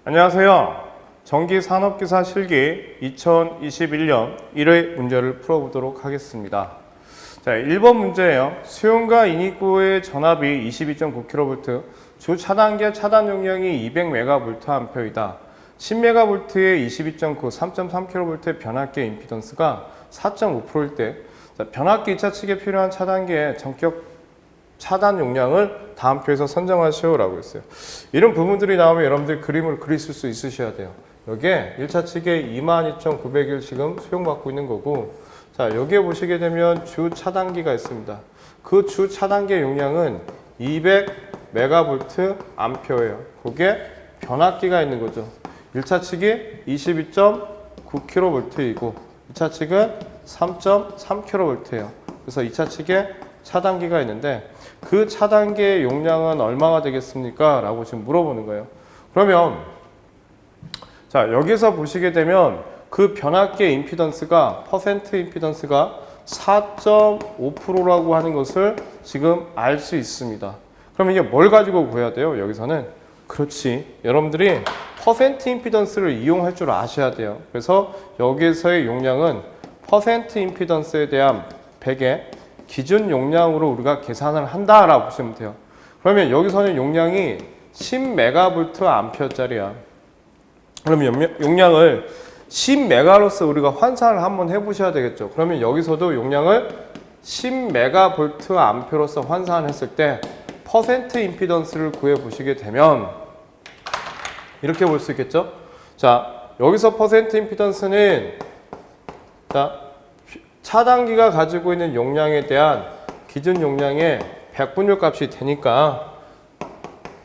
안녕하세요. 전기산업기사 실기 2021년 1회 문제를 풀어보도록 하겠습니다. 자, 1번 문제예요. 수용과 인입구의 전압이 22.9kV, 주 차단계 차단 용량이 200MVA이다. 10MV의 22.9, 3.3kV의 변압계 임피던스가 4.5%일 때, 자, 변압기 2차 측에 필요한 차단계의 전격 차단 용량을 다음 표에서 선정하시오라고 했어요. 이런 부분들이 나오면 여러분들 그림을 그리실 수 있으셔야 돼요. 여기에 1차 측에 22,900일 지금 수용받고 있는 거고, 자, 여기에 보시게 되면 주 차단기가 있습니다. 그 주 차단계 용량은 200MVA예요. 그게 변압기가 있는 거죠. 1차 측이 22.9kV이고 2차 측은 3.3kV예요. 그래서 2차 측에 차단기가 있는데 그 차단계의 용량은 얼마가 되겠습니까? 라고 지금 물어보는 거예요. 그러면 자, 여기서 보시게 되면 그 변압계 임피던스가 퍼센트 임피던스가 4.5%라고 하는 것을 지금 알 수 있습니다. 그러면 이게 뭘 가지고 구해야 돼요? 여기서는 그렇지, 여러분들이 퍼센트 임피던스를 이용할 줄 아셔야 돼요. 그래서 여기서의 용량은 퍼센트 임피던스에 대한 100의 기준 용량으로 우리가 계산을 한다라고 보시면 돼요. 그러면 여기서는 용량이 10MVA짜리야. 그러면 용량을 10메가로서 우리가 환산을 한번 해보셔야 되겠죠. 그러면 여기서도 용량을 10MVA로서 환산했을 때 퍼센트 임피던스를 구해보시게 되면 이렇게 볼 수 있겠죠. 자, 여기서 퍼센트 임피던스는 자, 차단기가 가지고 있는 용량에 대한 기준 용량의 100분율 값이 되니까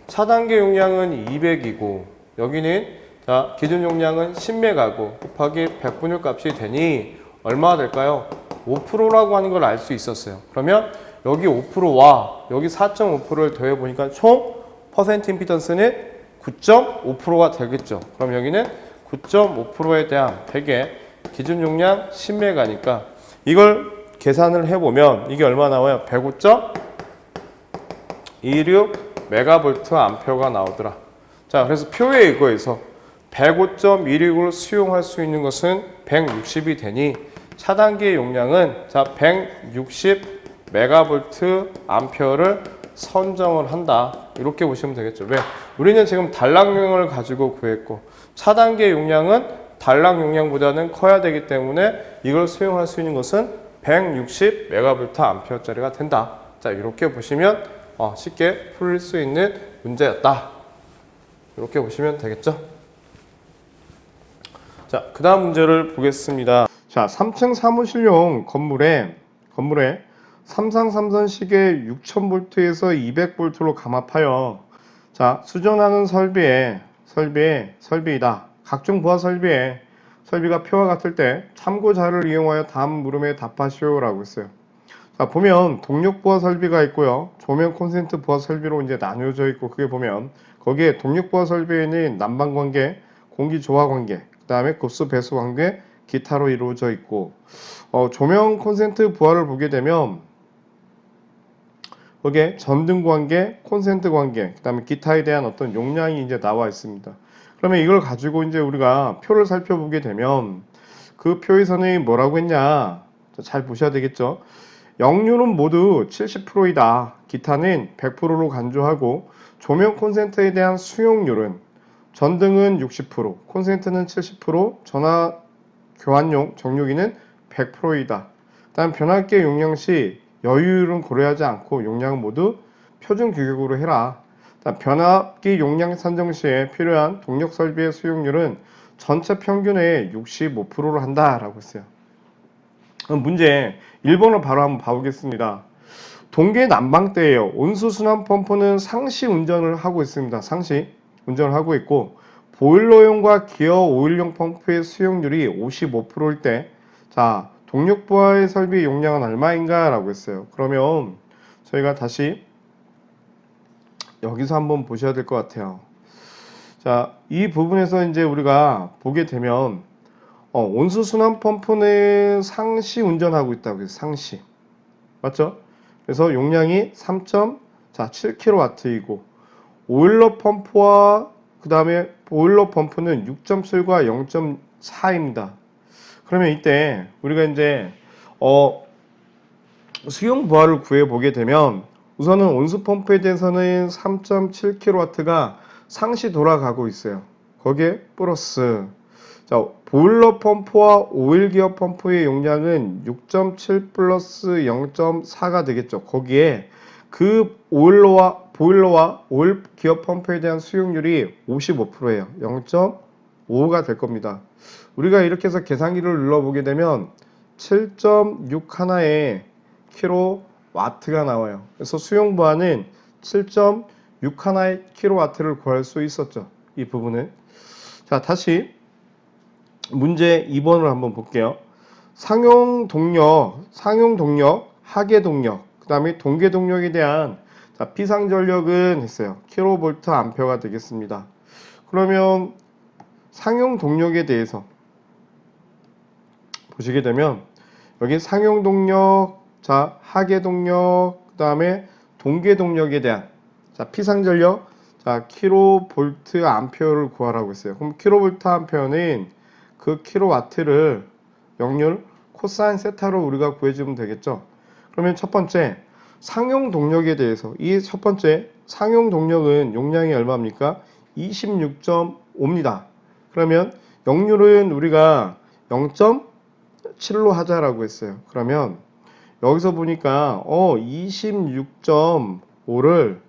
차단계 용량은 200이고 여기는 자, 기준 용량은 10메가고 곱하기 100분율 값이 되니 얼마가 될까요? 5%라고 하는 걸 알 수 있었어요. 그러면 여기 5%와 여기 4.5%를 더해 보니까 총 퍼센트 임피던스는 9.5%가 되겠죠. 그럼 여기는 9.5%에 대한 100의 기준 용량 10메가니까 이걸 계산을 해보면 이게 얼마 나와요? 105.26MVA 나오더라. 자, 그래서 표에 이거에서 105.16을 수용할 수 있는 것은 160이 되니 차단기 용량은 자 160MVA를 선정을 한다. 이렇게 보시면 되겠죠. 왜? 우리는 지금 단락 용량을 가지고 구했고 차단기 용량은 단락 용량보다는 커야 되기 때문에 이걸 수용할 수 있는 것은 160MVA짜리가 된다. 자, 이렇게 보시면 쉽게 풀릴 수 있는 문제였다. 이렇게 보시면 되겠죠. 자, 그 다음 문제를 보겠습니다. 자, 3층 사무실용 건물에 삼상 삼선식의 6000V에서 200V로 감압하여 자, 수전하는 설비이다. 각종 부하 설비가 표와 같을 때 참고 자료를 이용하여 다음 물음에 답하시오라고 했어요. 자, 보면 동력 부하 설비가 있고요. 조명 콘센트 부하 설비로 이제 나뉘어져 있고 그게 보면 거기에 동력 부하 설비에는 난방 관계, 공기 조화 관계, 그다음에 급수 배수 관계, 기타로 이루어져 있고 조명 콘센트 부하를 보게 되면 거기에 전등 관계, 콘센트 관계, 그다음에 기타에 대한 어떤 용량이 이제 나와 있습니다. 그러면 이걸 가지고 이제 우리가 표를 살펴보게 되면 그 표에서는 뭐라고 했냐? 잘 보셔야 되겠죠. 역류는 모두 70%이다. 기타는 100%로 간주하고 조명 콘센트에 대한 수용률은 전등은 60%, 콘센트는 70%, 전화 교환용 정류기는 100%이다. 다음 변압계 용량 시 여유율은 고려하지 않고 용량은 모두 표준 규격으로 해라. 변압기 용량 산정 시에 필요한 동력 설비의 수용률은 전체 평균의 65%로 한다라고 했어요. 그럼 문제 1번을 바로 한번 봐보겠습니다. 동계 난방대예요. 온수순환 펌프는 상시 운전을 하고 있습니다. 상시 운전을 하고 있고 보일러용과 기어 오일용 펌프의 수용률이 55%일 때 자, 동력 부하의 설비 용량은 얼마인가 라고 했어요. 그러면 저희가 다시 여기서 한번 보셔야 될 것 같아요. 자, 이 부분에서 이제 우리가 보게 되면 온수 순환 펌프는 상시 운전하고 있다고 해서 상시 맞죠? 그래서 용량이 3.7kW이고 오일러 펌프와 그 다음에 보일러 펌프는 6.7과 0.4입니다. 그러면 이때 우리가 이제 수용 부하를 구해 보게 되면 우선은 온수 펌프에 대해서는 3.7kW가 상시 돌아가고 있어요. 거기에 플러스 자, 보일러 펌프와 오일 기어 펌프의 용량은 6.7 플러스 0.4가 되겠죠. 거기에 그 보일러와 오일 기어 펌프에 대한 수용률이 55%예요. 0.5가 될 겁니다. 우리가 이렇게 해서 계산기를 눌러보게 되면 7.6 하나의 킬로와트가 나와요. 그래서 수용 부하는 7.6 하나의 킬로와트를 구할 수 있었죠. 이 부분은. 자, 다시 문제 2번을 한번 볼게요. 상용 동력, 하계 동력, 그 다음에 동계 동력에 대한 비상 전력은 했어요. 킬로볼트 암페어가 되겠습니다. 그러면 상용 동력에 대해서 보시게 되면 여기 상용 동력, 자 하계 동력, 그 다음에 동계 동력에 대한 피상 전력, 킬로볼트 암페어를 구하라고 했어요. 그럼 킬로볼트 암페어는 그 킬로와트를 역률 코사인 세타로 우리가 구해주면 되겠죠. 그러면 첫 번째 상용 동력에 대해서 이 첫 번째 상용 동력은 용량이 얼마입니까? 26.5입니다. 그러면 역률은 우리가 0.7로 하자라고 했어요. 그러면 여기서 보니까 26.5를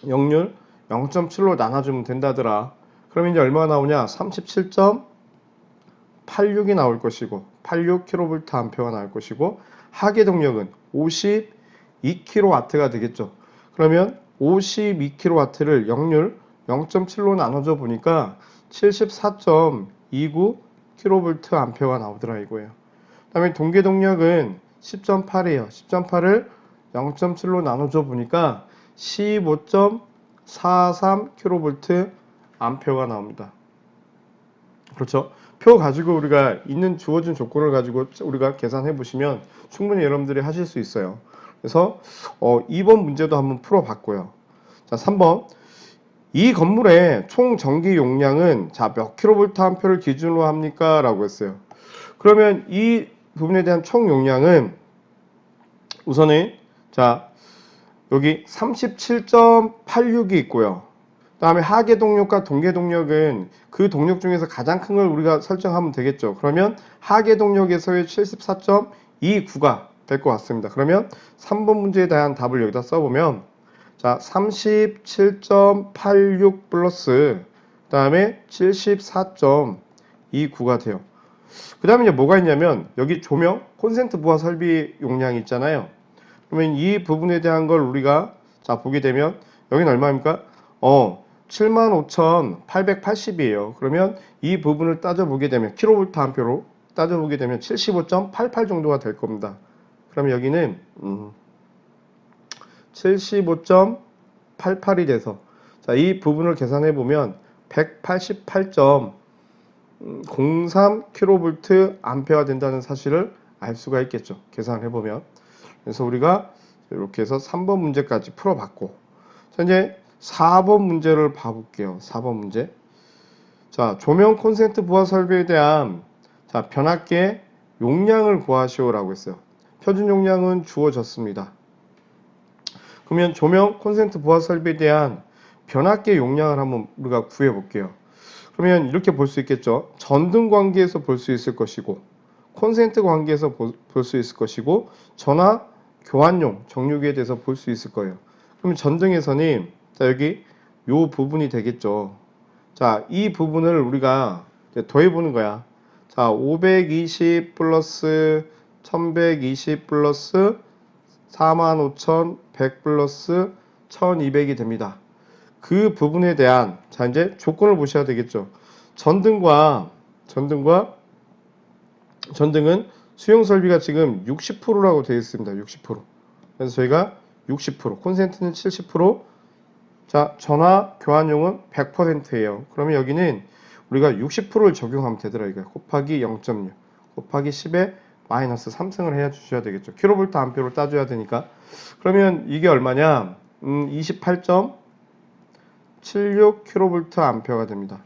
역률 0.7로 나눠주면 된다더라. 그럼 이제 얼마가 나오냐? 37.86이 나올 것이고 86kV 암페어가 나올 것이고 하계 동력은 52kW가 되겠죠. 그러면 52kW를 역률 0.7로 나눠줘 보니까 74.29kV 암페어가 나오더라 이거예요. 그 다음에 동계 동력은 10.8이에요. 10.8을 0.7로 나눠줘 보니까 15.43kV 암페어가 나옵니다. 그렇죠? 표 가지고 우리가 있는 주어진 조건을 가지고 우리가 계산해 보시면 충분히 여러분들이 하실 수 있어요. 그래서 2번 문제도 한번 풀어 봤고요. 자, 3번. 이 건물의 총 전기 용량은 몇 킬로볼트 암페어를 기준으로 합니까? 라고 했어요. 그러면 이 부분에 대한 총 용량은 우선은 여기 37.86이 있고요. 그 다음에 하계 동력과 동계 동력은 그 동력 중에서 가장 큰 걸 우리가 설정하면 되겠죠. 그러면 하계 동력에서의 74.29가 될 것 같습니다. 그러면 3번 문제에 대한 답을 여기다 써보면 37.86 플러스 그 다음에 74.29가 돼요. 그 다음에 이제 뭐가 있냐면 여기 조명, 콘센트 부하 설비 용량이 있잖아요. 그러면 이 부분에 대한 걸 우리가 보게 되면 여기는 얼마입니까? 75,880이에요. 그러면 이 부분을 따져보게 되면 킬로볼트 암페어로 따져보게 되면 75.88 정도가 될 겁니다. 그러면 여기는 75.88이 돼서 이 부분을 계산해 보면 188.03 kV 된다는 사실을 알 수가 있겠죠. 계산해 보면. 그래서 우리가 이렇게 해서 3번 문제까지 풀어봤고, 자, 이제 4번 문제를 봐볼게요. 4번 문제. 조명 콘센트 부하 설비에 대한 변압계 용량을 구하시오라고 했어요. 표준 용량은 주어졌습니다. 그러면 조명 콘센트 부하 설비에 대한 변압계 용량을 한번 우리가 구해볼게요. 그러면 이렇게 볼 수 있겠죠. 전등 관계에서 볼 수 있을 것이고, 콘센트 관계에서 볼 수 있을 것이고, 전화 교환용 정류기에 대해서 볼 수 있을 거예요. 그러면 전등에서는 여기 요 부분이 되겠죠. 이 부분을 우리가 더해보는 거야. 520 플러스 1120 플러스 45,100 플러스 1200이 됩니다. 그 부분에 대한 이제 조건을 보셔야 되겠죠. 전등은 수용 설비가 지금 60%라고 되어 있습니다. 60%. 그래서 저희가 60%, 콘센트는 70%, 전화 교환용은 100%예요. 그러면 여기는 우리가 60%를 적용하면 되더라 이거. 곱하기 0.6, 곱하기 10에 마이너스 3승을 해 주셔야 되겠죠. 킬로볼트 암페어로 따져야 되니까. 그러면 이게 얼마냐? 28.7 0.76kVA가 됩니다.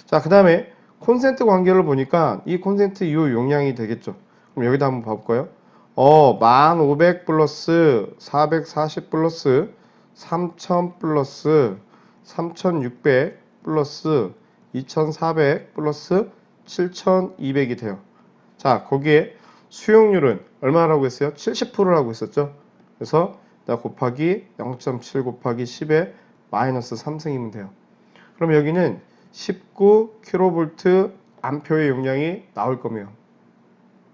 자, 그 다음에 콘센트 관계를 보니까 이 콘센트 이 용량이 되겠죠. 그럼 여기다 한번 봐볼까요? 1500 플러스 440 플러스 3000 플러스 3600 플러스 2400 플러스 7200이 돼요. 자, 거기에 수용률은 얼마라고 했어요? 70%라고 했었죠. 그래서 곱하기 0.7 곱하기 10에 마이너스 3승이면 돼요. 그럼 여기는 19kV 암표의 용량이 나올 거며,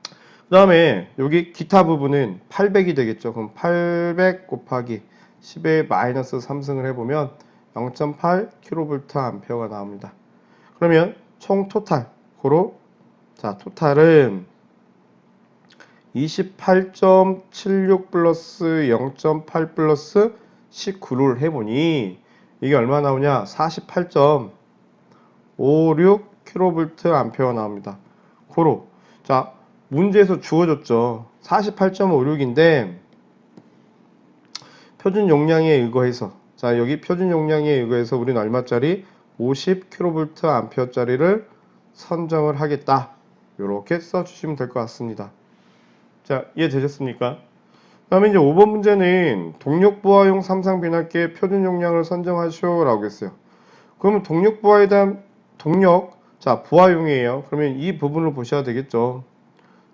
그 다음에 여기 기타 부분은 800이 되겠죠. 그럼 800 곱하기 10의 마이너스 3승을 해보면 0.8kVA가 나옵니다. 그러면 총 토탈, 고로 자, 토탈은 28.76 플러스 0.8 플러스 19를 해보니 이게 얼마 나오냐? 48.56kVA 나옵니다. 고로 자, 문제에서 주어졌죠. 48.56인데 표준 용량에 의거해서, 자, 여기 표준 용량에 의거해서 우리는 얼마짜리? 50kVA짜리를 선정을 하겠다. 이렇게 써주시면 될 것 같습니다. 자, 이해되셨습니까? 그 다음에 이제 5번 문제는 동력 부하용 삼상 변압기의 표준 용량을 선정하시오 라고 했어요. 그러면 동력 부하에 대한 동력, 자, 부하용이에요. 그러면 이 부분을 보셔야 되겠죠.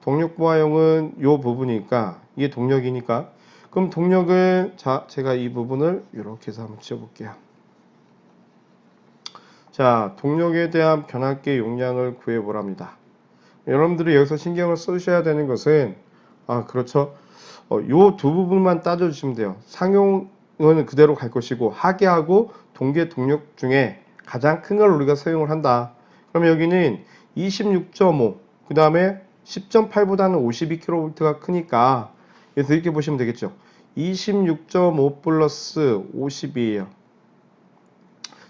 동력 부하용은 이 부분이니까, 이게 동력이니까. 그럼 동력은, 자, 제가 이 부분을 이렇게 해서 한번 지워볼게요. 자, 동력에 대한 변압기의 용량을 구해보랍니다. 여러분들이 여기서 신경을 쓰셔야 되는 것은, 그렇죠. 요 두 부분만 따져주시면 돼요. 상용은 그대로 갈 것이고, 하계하고 동계 동력 중에 가장 큰 걸 우리가 사용을 한다. 그러면 여기는 26.5, 그 다음에 10.8보다는 52kV가 크니까, 그래서 이렇게 보시면 되겠죠. 26.5 플러스 52예요.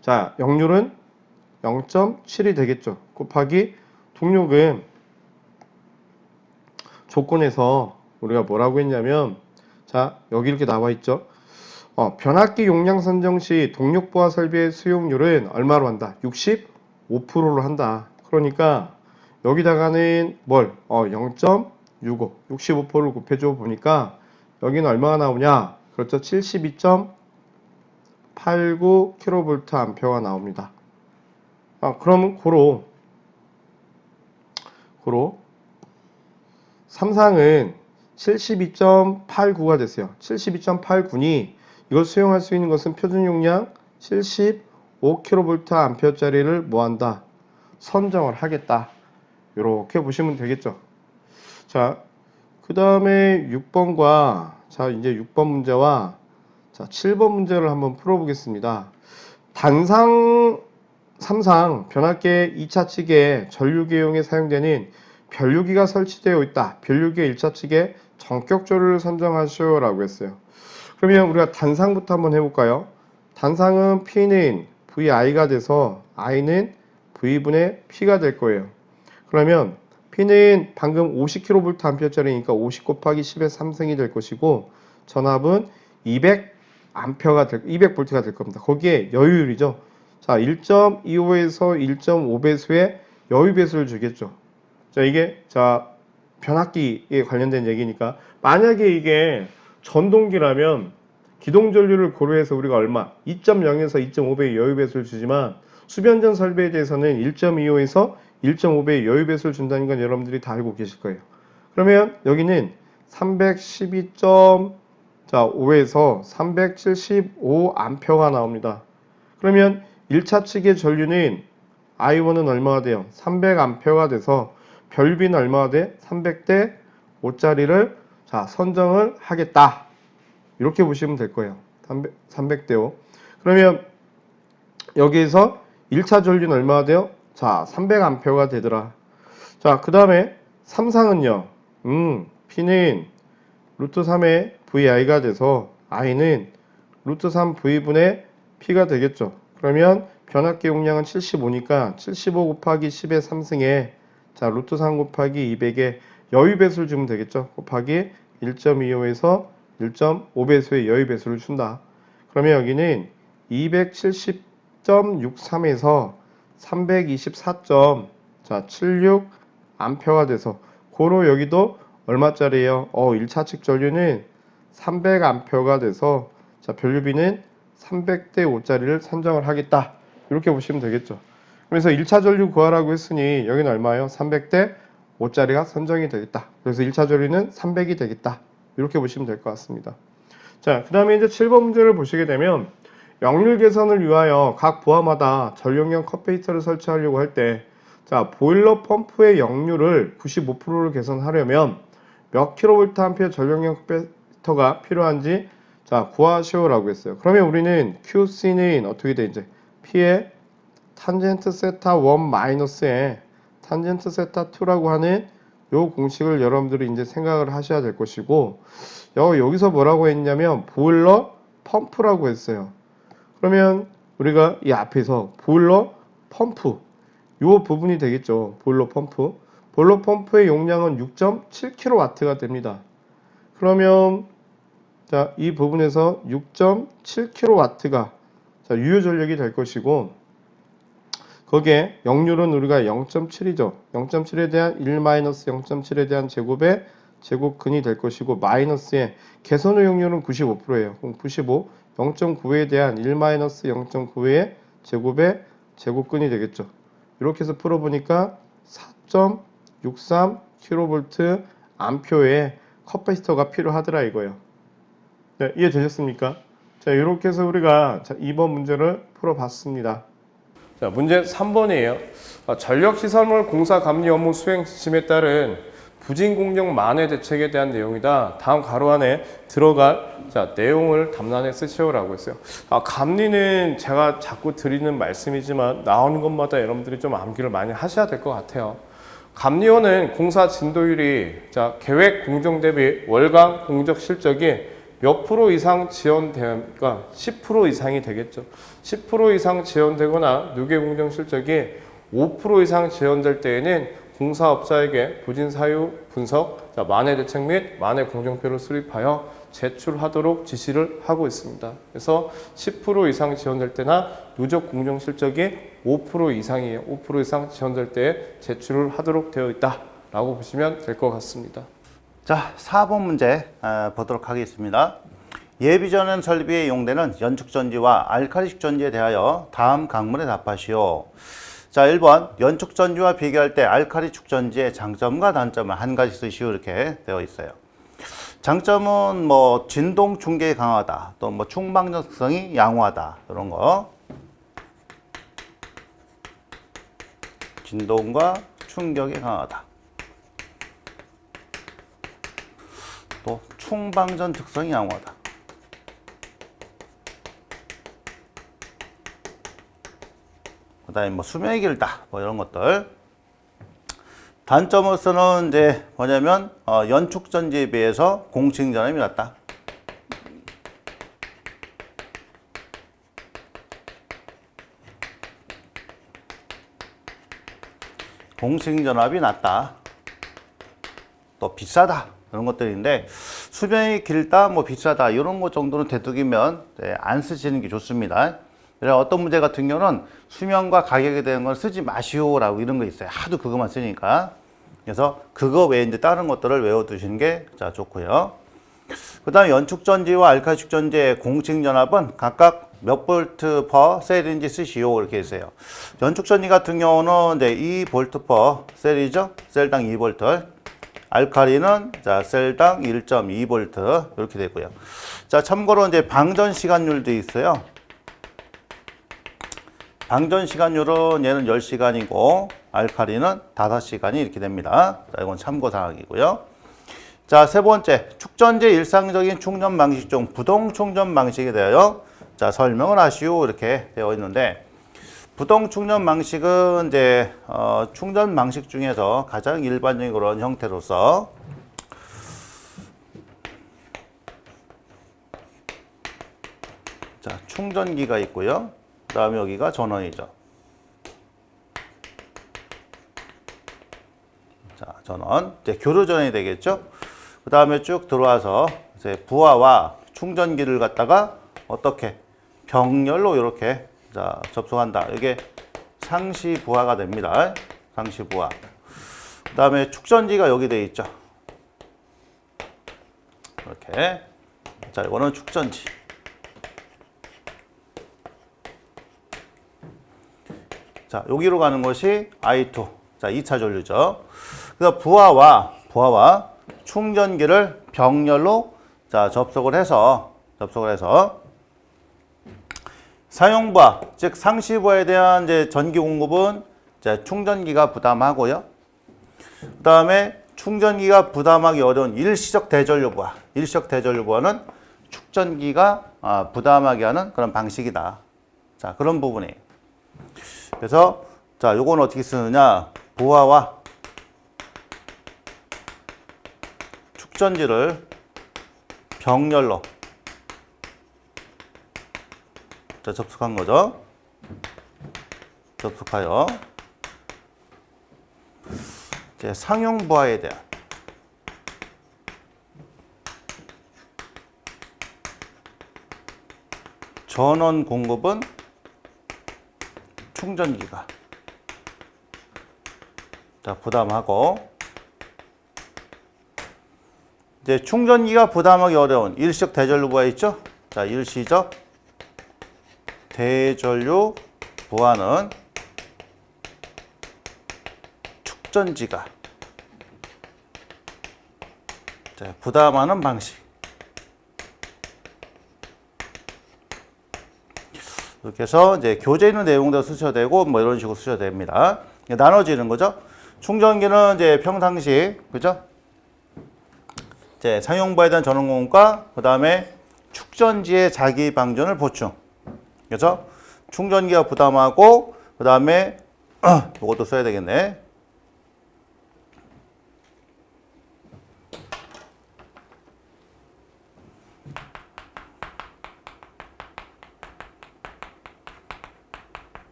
자, 역률은 0.7이 되겠죠. 곱하기 동력은 조건에서 우리가 뭐라고 했냐면, 자, 여기 이렇게 나와 있죠. 변압기 용량 선정 시 동력 부하 설비의 수용률은 얼마로 한다? 65%로 한다. 그러니까 여기다가는 뭘? 0.65, 65%를 곱해줘 보니까 여기는 얼마가 나오냐? 그렇죠. 72.89kVA가 나옵니다. 그러면 고로 삼상은 72.89가 됐어요. 72.89니 이걸 수용할 수 있는 것은 표준 용량 75kVA짜리를 뭐한다? 선정을 하겠다. 이렇게 보시면 되겠죠. 자, 그 다음에 6번과, 자, 이제 6번 문제와, 자, 7번 문제를 한번 풀어보겠습니다. 단상 삼상 변압기의 2차 측에 전류기용에 사용되는 변류기가 설치되어 있다. 변류기의 1차 측에 전격 조류를 선정하시오 라고 했어요. 그러면 우리가 단상부터 한번 해볼까요? 단상은 P는 VI가 돼서 I는 V분의 P가 될 거예요. 그러면 P는 방금 50kVA짜리니까 50 곱하기 10의 3승이 될 것이고, 전압은 200V가 될 겁니다. 거기에 여유율이죠. 자, 1.25에서 1.5배수의 여유배수를 주겠죠. 자, 이게, 자, 변압기에 관련된 얘기니까, 만약에 이게 전동기라면 기동전류를 고려해서 우리가 얼마? 2.0에서 2.5배의 여유배수를 주지만, 수변전 설비에 대해서는 1.25에서 1.5배의 여유배수를 준다는 건 여러분들이 다 알고 계실 거예요. 그러면 여기는 312.5에서 375A가 나옵니다. 그러면 1차 측의 전류는 I1은 얼마가 돼요? 300A가 돼서 별비는 얼마가 돼? 300대 5짜리를 자, 선정을 하겠다. 이렇게 보시면 될 거예요. 300대 5. 그러면 여기에서 1차 전류는 얼마가 돼요? 자, 300A가 되더라. 자, 그 다음에 삼상은요. P는 루트 3의 VI가 돼서 I는 루트 3 V분의 P가 되겠죠. 그러면 변압기 용량은 75니까 75 곱하기 10의 3승에 자, 루트 3 곱하기 200에 여유배수를 주면 되겠죠. 곱하기 1.25에서 1.5배수의 여유배수를 준다. 그러면 여기는 2.63에서 324.76 암페어가 돼서 고로 여기도 얼마짜리예요? 1차측 전류는 300 암페어가 돼서 자, 변류비는 300대 5짜리를 산정을 하겠다. 이렇게 보시면 되겠죠. 그래서 1차 전류 구하라고 했으니 여기는 얼마예요? 300대 5짜리가 선정이 되겠다. 그래서 1차 전류는 300이 되겠다. 이렇게 보시면 될 것 같습니다. 자, 그 다음에 이제 7번 문제를 보시게 되면 역률 개선을 위하여 각 부하마다 전력용 컵페이터를 설치하려고 할 때 자, 보일러 펌프의 역률을 95%를 개선하려면 몇 킬로볼트 암페어 전력용 컵페이터가 필요한지 자, 구하시오라고 했어요. 그러면 우리는 QC는 어떻게 돼? 이제 P의 탄젠트 세타 1 마이너스에 탄젠트 세타 2라고 하는 요 공식을 여러분들이 이제 생각을 하셔야 될 것이고 여기서 뭐라고 했냐면 보일러 펌프라고 했어요. 그러면 우리가 이 앞에서 보일러 펌프 요 부분이 되겠죠. 보일러 펌프. 보일러 펌프의 용량은 6.7kW가 됩니다. 그러면 자, 이 부분에서 6.7kW가 자, 유효 전력이 될 것이고 거기에 역률은 우리가 0.7이죠. 0.7에 대한 1-0.7에 대한 제곱의 제곱근이 될 것이고 마이너스의 개선 후 역률은 95%예요. 그럼 95, 0.9에 대한 1-0.9의 제곱의 제곱근이 되겠죠. 이렇게 해서 풀어보니까 4.63kV 암표의 컵페이터가 필요하더라 이거예요. 네, 이해되셨습니까? 자, 이렇게 해서 우리가 2번 문제를 풀어봤습니다. 자, 문제 3번이에요. 전력시설물 공사 감리 업무 수행 지침에 따른 부진공정 만회 대책에 대한 내용이다. 다음 가로 안에 들어갈 자, 내용을 담란에 쓰시오라고 했어요. 감리는 제가 자꾸 드리는 말씀이지만 나오는 것마다 여러분들이 좀 암기를 많이 하셔야 될 것 같아요. 감리원은 공사 진도율이 자, 계획 공정 대비 월간 공적 실적이 몇 프로 이상 지연되니까 10% 이상이 되겠죠. 10% 이상 지연되거나 누계 공정 실적이 5% 이상 지연될 때에는 공사업자에게 부진 사유 분석, 만회 대책 및 만회 공정표를 수립하여 제출하도록 지시를 하고 있습니다. 그래서 10% 이상 지연될 때나 누적 공정 실적이 5% 이상이에요. 5% 이상 지연될 때에 제출을 하도록 되어 있다라고 보시면 될 것 같습니다. 자, 4번 문제 보도록 하겠습니다. 예비전원 설비에 이용되는 연축전지와 알카리축전지에 대하여 다음 강문에 답하시오. 자, 1번 연축전지와 비교할 때 알카리축전지의 장점과 단점을 한 가지 쓰시오 이렇게 되어 있어요. 장점은 뭐 진동 충격이 강하다, 또 뭐 충방전성이 양호하다 이런 거. 진동과 충격이 강하다. 또 충방전 특성이 양호하다. 그 다음에 뭐 수명이 길다 뭐 이런 것들. 단점으로서는 이제 뭐냐면 연축전지에 비해서 공칭전압이 낮다. 공칭전압이 낮다. 또 비싸다. 이런 것들인데 수명이 길다, 뭐 비싸다 이런 것 정도는 되도록이면 안 쓰시는 게 좋습니다. 그래서 어떤 문제 같은 경우는 수명과 가격에 대한 건 쓰지 마시오라고 이런 거 있어요. 하도 그것만 쓰니까. 그래서 그거 외에 이제 다른 것들을 외워두시는 게 자, 좋고요. 그 다음에 연축전지와 알카리축전지의 공칭전압은 각각 몇 볼트 퍼 셀인지 쓰시오 이렇게 했어요. 연축전지 같은 경우는 이제 2볼트 퍼 셀이죠. 셀당 2볼트. 알카리는 자, 셀당 1.2V 이렇게 되고요. 자, 참고로 이제 방전 시간율도 있어요. 방전 시간율은 얘는 10시간이고 알카리는 5시간이 이렇게 됩니다. 자, 이건 참고 사항이고요. 자, 세 번째, 축전지의 일상적인 충전 방식 중 부동 충전 방식에 대하여 자, 설명을 하시오 이렇게 되어 있는데 부동 충전 방식은 이제 충전 방식 중에서 가장 일반적인 그런 형태로서 자, 충전기가 있고요. 그 다음에 여기가 전원이죠. 자, 전원. 이제 교류 전원이 되겠죠. 그 다음에 쭉 들어와서 이제 부하와 충전기를 갖다가 어떻게 병렬로 이렇게 자, 접속한다. 이게 상시 부하가 됩니다. 상시 부하. 그 다음에 축전지가 여기 돼 있죠. 이렇게. 자, 이거는 축전지. 자, 여기로 가는 것이 I2. 자, 2차 전류죠. 그래서 부하와 충전기를 병렬로 자, 접속을 해서 사용부하, 즉 상시부하에 대한 이제 전기 공급은 이제 충전기가 부담하고요. 그 다음에 충전기가 부담하기 어려운 일시적 대전류 부하는 축전기가 부담하게 하는 그런 방식이다. 자, 그런 부분이에요. 그래서 자, 요건 어떻게 쓰느냐? 부하와 축전지를 병렬로 자, 접속한 거죠. 접속하여 이제 상용 부하에 대한 전원 공급은 충전기가 자, 부담하고 이제 충전기가 부담하기 어려운 일시적 대전류 부하 있죠? 자, 일시적 대전류 부하는 축전지가 자, 부담하는 방식. 이렇게 해서 이제 교재 있는 내용도 쓰셔도 되고 뭐 이런 식으로 쓰셔도 됩니다. 나눠지는 거죠. 충전기는 이제 평상시 그죠? 이제 상용부하에 대한 전원 공급과 그 다음에 축전지의 자기 방전을 보충. 그래서 충전기가 부담하고 그 다음에 이것도 써야 되겠네.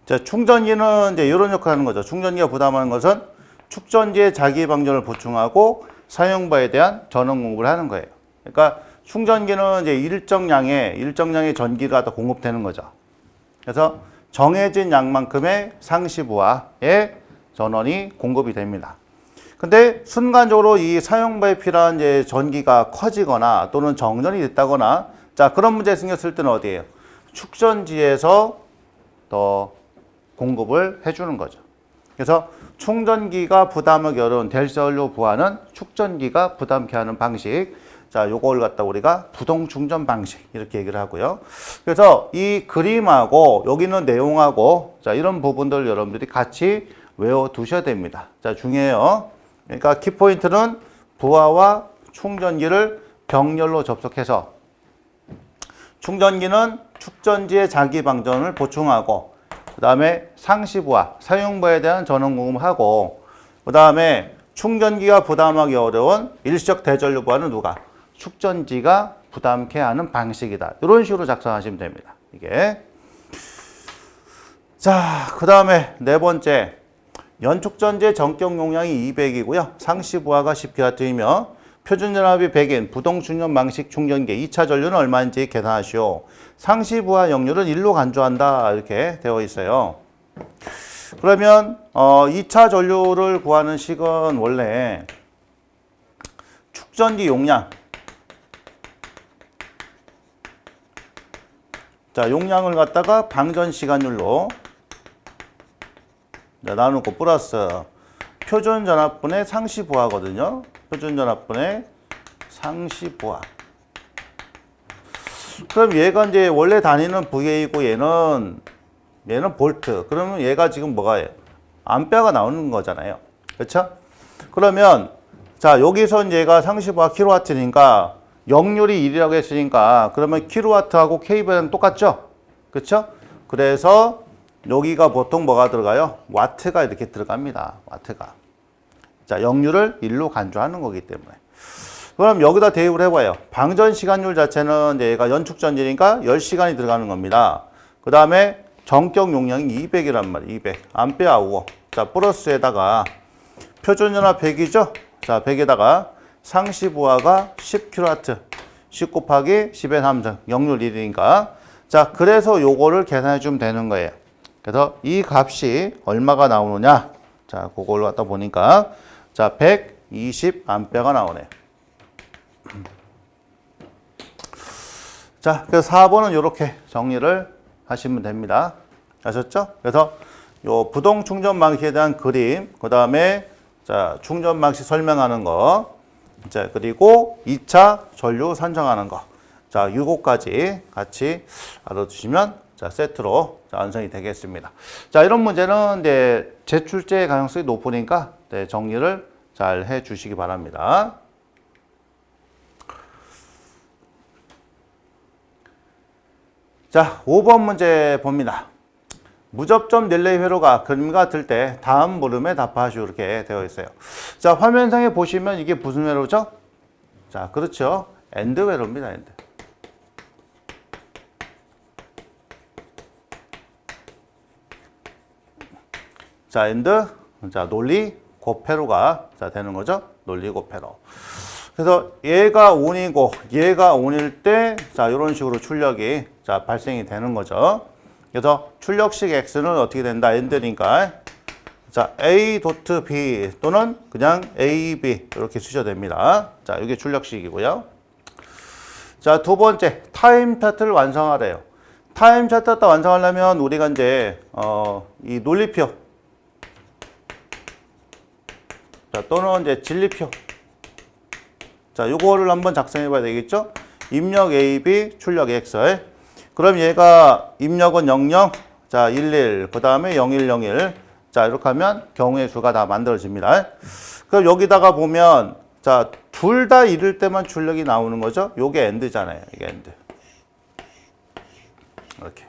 자, 충전기는 이제 이런 역할을 하는 거죠. 충전기가 부담하는 것은 축전지의 자기 방전을 보충하고 사용부에 대한 전원 공급을 하는 거예요. 그러니까 충전기는 이제 일정량의 전기가 더 공급되는 거죠. 그래서 정해진 양만큼의 상시부하의 전원이 공급이 됩니다. 근데 순간적으로 이 사용부에 필요한 이제 전기가 커지거나 또는 정전이 됐다거나 자, 그런 문제 생겼을 때는 어디예요? 축전지에서 더 공급을 해주는 거죠. 그래서 충전기가 부담하기 어려운 대전류 부하는 축전기가 부담케 하는 방식. 자, 요걸 갖다 우리가 부동 충전 방식 이렇게 얘기를 하고요. 그래서 이 그림하고 여기 있는 내용하고 자, 이런 부분들 여러분들이 같이 외워 두셔야 됩니다. 자, 중요해요. 그러니까 키포인트는 부하와 충전기를 병렬로 접속해서 충전기는 축전지의 자기 방전을 보충하고 그 다음에 상시부하, 사용부하에 대한 전원 공급하고 그 다음에 충전기가 부담하기 어려운 일시적 대전류 부하는 누가? 축전지가 부담케 하는 방식이다. 이런 식으로 작성하시면 됩니다. 이게. 자, 그 다음에 네 번째. 연축전지의 전격 용량이 200이고요. 상시부하가 10kW이며 표준전압이 100인 부동충전 방식 충전기 2차 전류는 얼마인지 계산하시오. 상시부하 역률은 1로 간주한다. 이렇게 되어 있어요. 그러면 2차 전류를 구하는 식은 원래 축전기 용량 자, 용량을 갖다가 방전 시간율로 나누고 플러스 표준전압분의 상시부하거든요. 표준전압분의 상시부하. 그럼 얘가 이제 원래 다니는 VA고 얘는 볼트. 그러면 얘가 지금 뭐가예요? 암페어가 나오는 거잖아요. 그렇죠? 그러면 자, 여기서 이제 얘가 상시부하 킬로와트니까 역률이 1이라고 했으니까 그러면 킬로와트하고 K배는 똑같죠? 그렇죠? 그래서 여기가 보통 뭐가 들어가요? 와트가 이렇게 들어갑니다. 와트가. 자, 역률을 1로 간주하는 거기 때문에. 그럼 여기다 대입을 해봐요. 방전 시간율 자체는 이제 얘가 연축전지니까 10시간이 들어가는 겁니다. 그 다음에 전격 용량이 200이란 말이에요. 200. 암페어하고. 자, 플러스에다가 표준전압 100이죠? 자, 100에다가 상시부하가 10kW. 10 곱하기 10의 3승, 역률 1이니까. 자, 그래서 요거를 계산해 주면 되는 거예요. 그래서 이 값이 얼마가 나오느냐? 자, 그걸 갖다 보니까 자, 120A가 나오네. 자, 그래서 4번은 이렇게 정리를 하시면 됩니다. 아셨죠? 그래서 요 부동 충전 방식에 대한 그림, 그 다음에 자, 충전 방식 설명하는 거, 자, 그리고 2차 전류 산정하는 거. 자, 요거까지 같이 알아두시면 자, 세트로 자, 완성이 되겠습니다. 자, 이런 문제는 이제 재출제 가능성이 높으니까 네, 정리를 잘 해 주시기 바랍니다. 자, 5번 문제 봅니다. 무접점 릴레이 회로가 그림과 같을 때 다음 물음에 답하시오 이렇게 되어 있어요. 자, 화면상에 보시면 이게 무슨 회로죠? 자, 그렇죠. 엔드 회로입니다. 엔드. 자, 엔드. 자, 논리 곱회로가 자, 되는 거죠. 논리 곱회로. 그래서 얘가 온이고 얘가 온일 때 자, 이런 식으로 출력이 자, 발생이 되는 거죠. 그래서 출력식 X는 어떻게 된다? 엔드니까 자, A 도트 B 또는 그냥 A, B 이렇게 쓰셔도 됩니다. 자, 이게 출력식이고요. 자, 두 번째 타임 차트를 완성하래요. 타임 차트 완성하려면 우리가 이제 이 논리표 자, 또는 이제 진리표 자, 요거를 한번 작성해 봐야 되겠죠? 입력 A, B, 출력 X. 그럼 얘가 입력은 00, 자, 11, 그 다음에 0101. 자, 이렇게 하면 경우의 수가 다 만들어집니다. 그럼 여기다가 보면, 자, 둘 다 이럴 때만 출력이 나오는 거죠? 요게 엔드잖아요. 이게 엔드. 이렇게.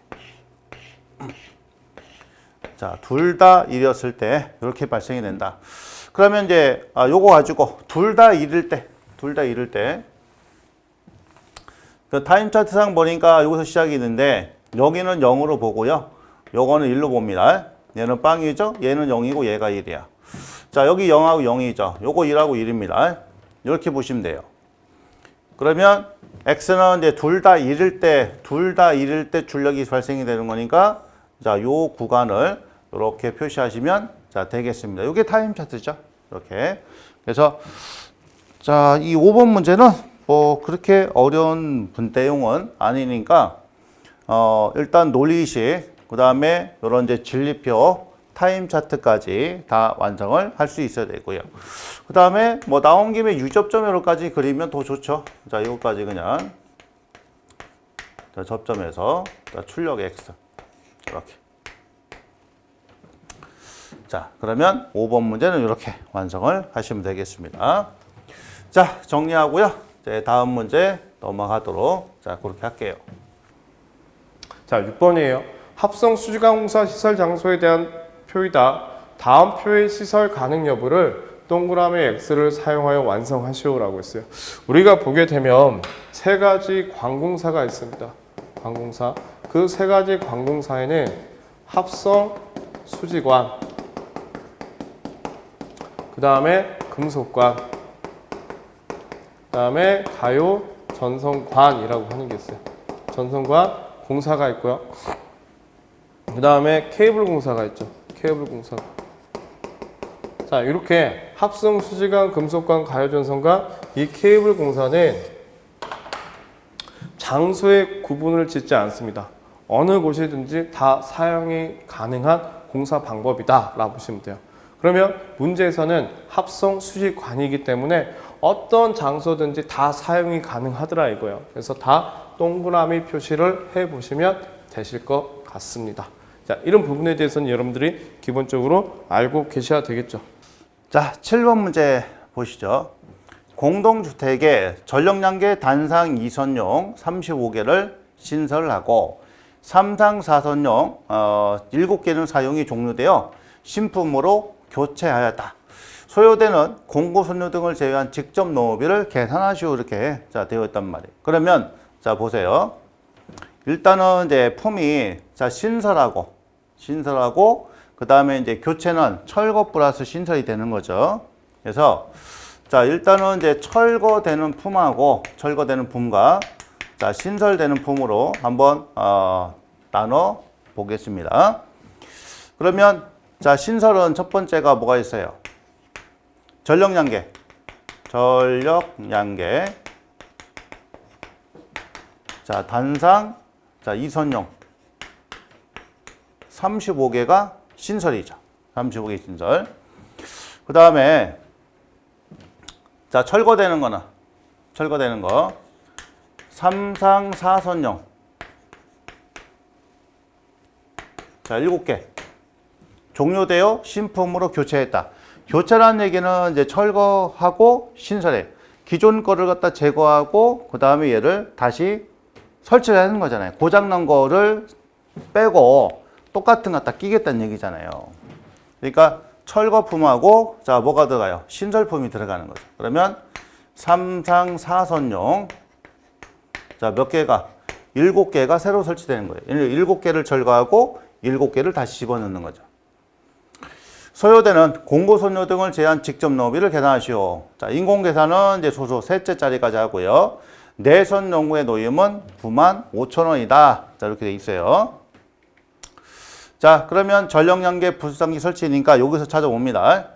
자, 둘 다 일이었을 때, 이렇게 발생이 된다. 그러면 이제, 요거 가지고, 둘 다 이럴 때, 그 타임 차트상 보니까 여기서 시작이 있는데 여기는 0으로 보고요. 요거는 1로 봅니다. 얘는 빵이죠. 얘는 0이고 얘가 1이야. 자, 여기 0하고 0이죠. 요거 1하고 1입니다. 이렇게 보시면 돼요. 그러면 X는 이제 둘 다 1일 때 출력이 발생이 되는 거니까 자, 요 구간을 이렇게 표시하시면 자, 되겠습니다. 요게 타임 차트죠. 이렇게. 그래서 자, 이 5번 문제는 뭐 그렇게 어려운 내용은 아니니까 일단 논리식 그다음에 이런 이제 진리표 타임 차트까지 다 완성을 할 수 있어야 되고요. 그다음에 뭐 나온 김에 유접점으로까지 그리면 더 좋죠. 자, 이거까지 그냥 자, 접점에서 자, 출력 X 이렇게. 자, 그러면 5번 문제는 이렇게 완성을 하시면 되겠습니다. 자, 정리하고요. 네, 다음 문제 넘어가도록 자, 그렇게 할게요. 자, 6번이에요. 합성 수지가공사 시설 장소에 대한 표이다. 다음 표의 시설 가능 여부를 동그라미 X를 사용하여 완성하시오라고 했어요. 우리가 보게 되면 세 가지 관공사가 있습니다. 관공사. 그 세 가지 관공사에는 합성 수지관, 그 다음에 금속관, 그 다음에 가요 전선관이라고 하는 게 있어요. 전선관 공사가 있고요. 그 다음에 케이블 공사가 있죠. 케이블 공사. 자, 이렇게 합성 수지관, 금속관, 가요 전선관, 이 케이블 공사는 장소에 구분을 짓지 않습니다. 어느 곳이든지 다 사용이 가능한 공사 방법이다 라고 보시면 돼요. 그러면 문제에서는 합성 수지관이기 때문에 어떤 장소든지 다 사용이 가능하더라 이거예요. 그래서 다 동그라미 표시를 해보시면 되실 것 같습니다. 자, 이런 부분에 대해서는 여러분들이 기본적으로 알고 계셔야 되겠죠. 자, 7번 문제 보시죠. 공동주택에 전력량계 단상 2선용 35개를 신설하고 3상 4선용 7개는 사용이 종료되어 신품으로 교체하였다. 소요되는 공구선료 등을 제외한 직접 농업비를 계산하시오 이렇게 자, 되어 있단 말이에요. 그러면 자, 보세요. 일단은 이제 품이 자, 신설하고 그 다음에 이제 교체는 철거 플러스 신설이 되는 거죠. 그래서 자, 일단은 이제 철거되는 품과 자, 신설되는 품으로 한번 나눠 보겠습니다. 그러면 자, 신설은 첫 번째가 뭐가 있어요? 전력량계. 자, 단상, 자, 이선용. 35개가 신설이죠. 35개 신설. 그 다음에, 자, 철거되는 거. 삼상, 사선용. 자, 7개. 종료되어 신품으로 교체했다. 교체라는 얘기는 이제 철거하고 신설해. 기존 거를 갖다 제거하고, 그 다음에 얘를 다시 설치를 하는 거잖아요. 고장난 거를 빼고 똑같은 거 갖다 끼겠다는 얘기잖아요. 그러니까 철거품하고, 자, 뭐가 들어가요? 신설품이 들어가는 거죠. 그러면 삼상, 사선용. 자, 몇 개가? 7개가 새로 설치되는 거예요. 7개를 철거하고 7개를 다시 집어넣는 거죠. 소요되는 공고선료 등을 제한 직접 노비를 계산하시오. 자, 인공계산은 이제 소소 셋째 자리까지 하고요. 내선 연구의 노임은 95,000원이다. 자, 이렇게 돼 있어요. 자, 그러면 전력량계 부수상기 설치니까 여기서 찾아옵니다.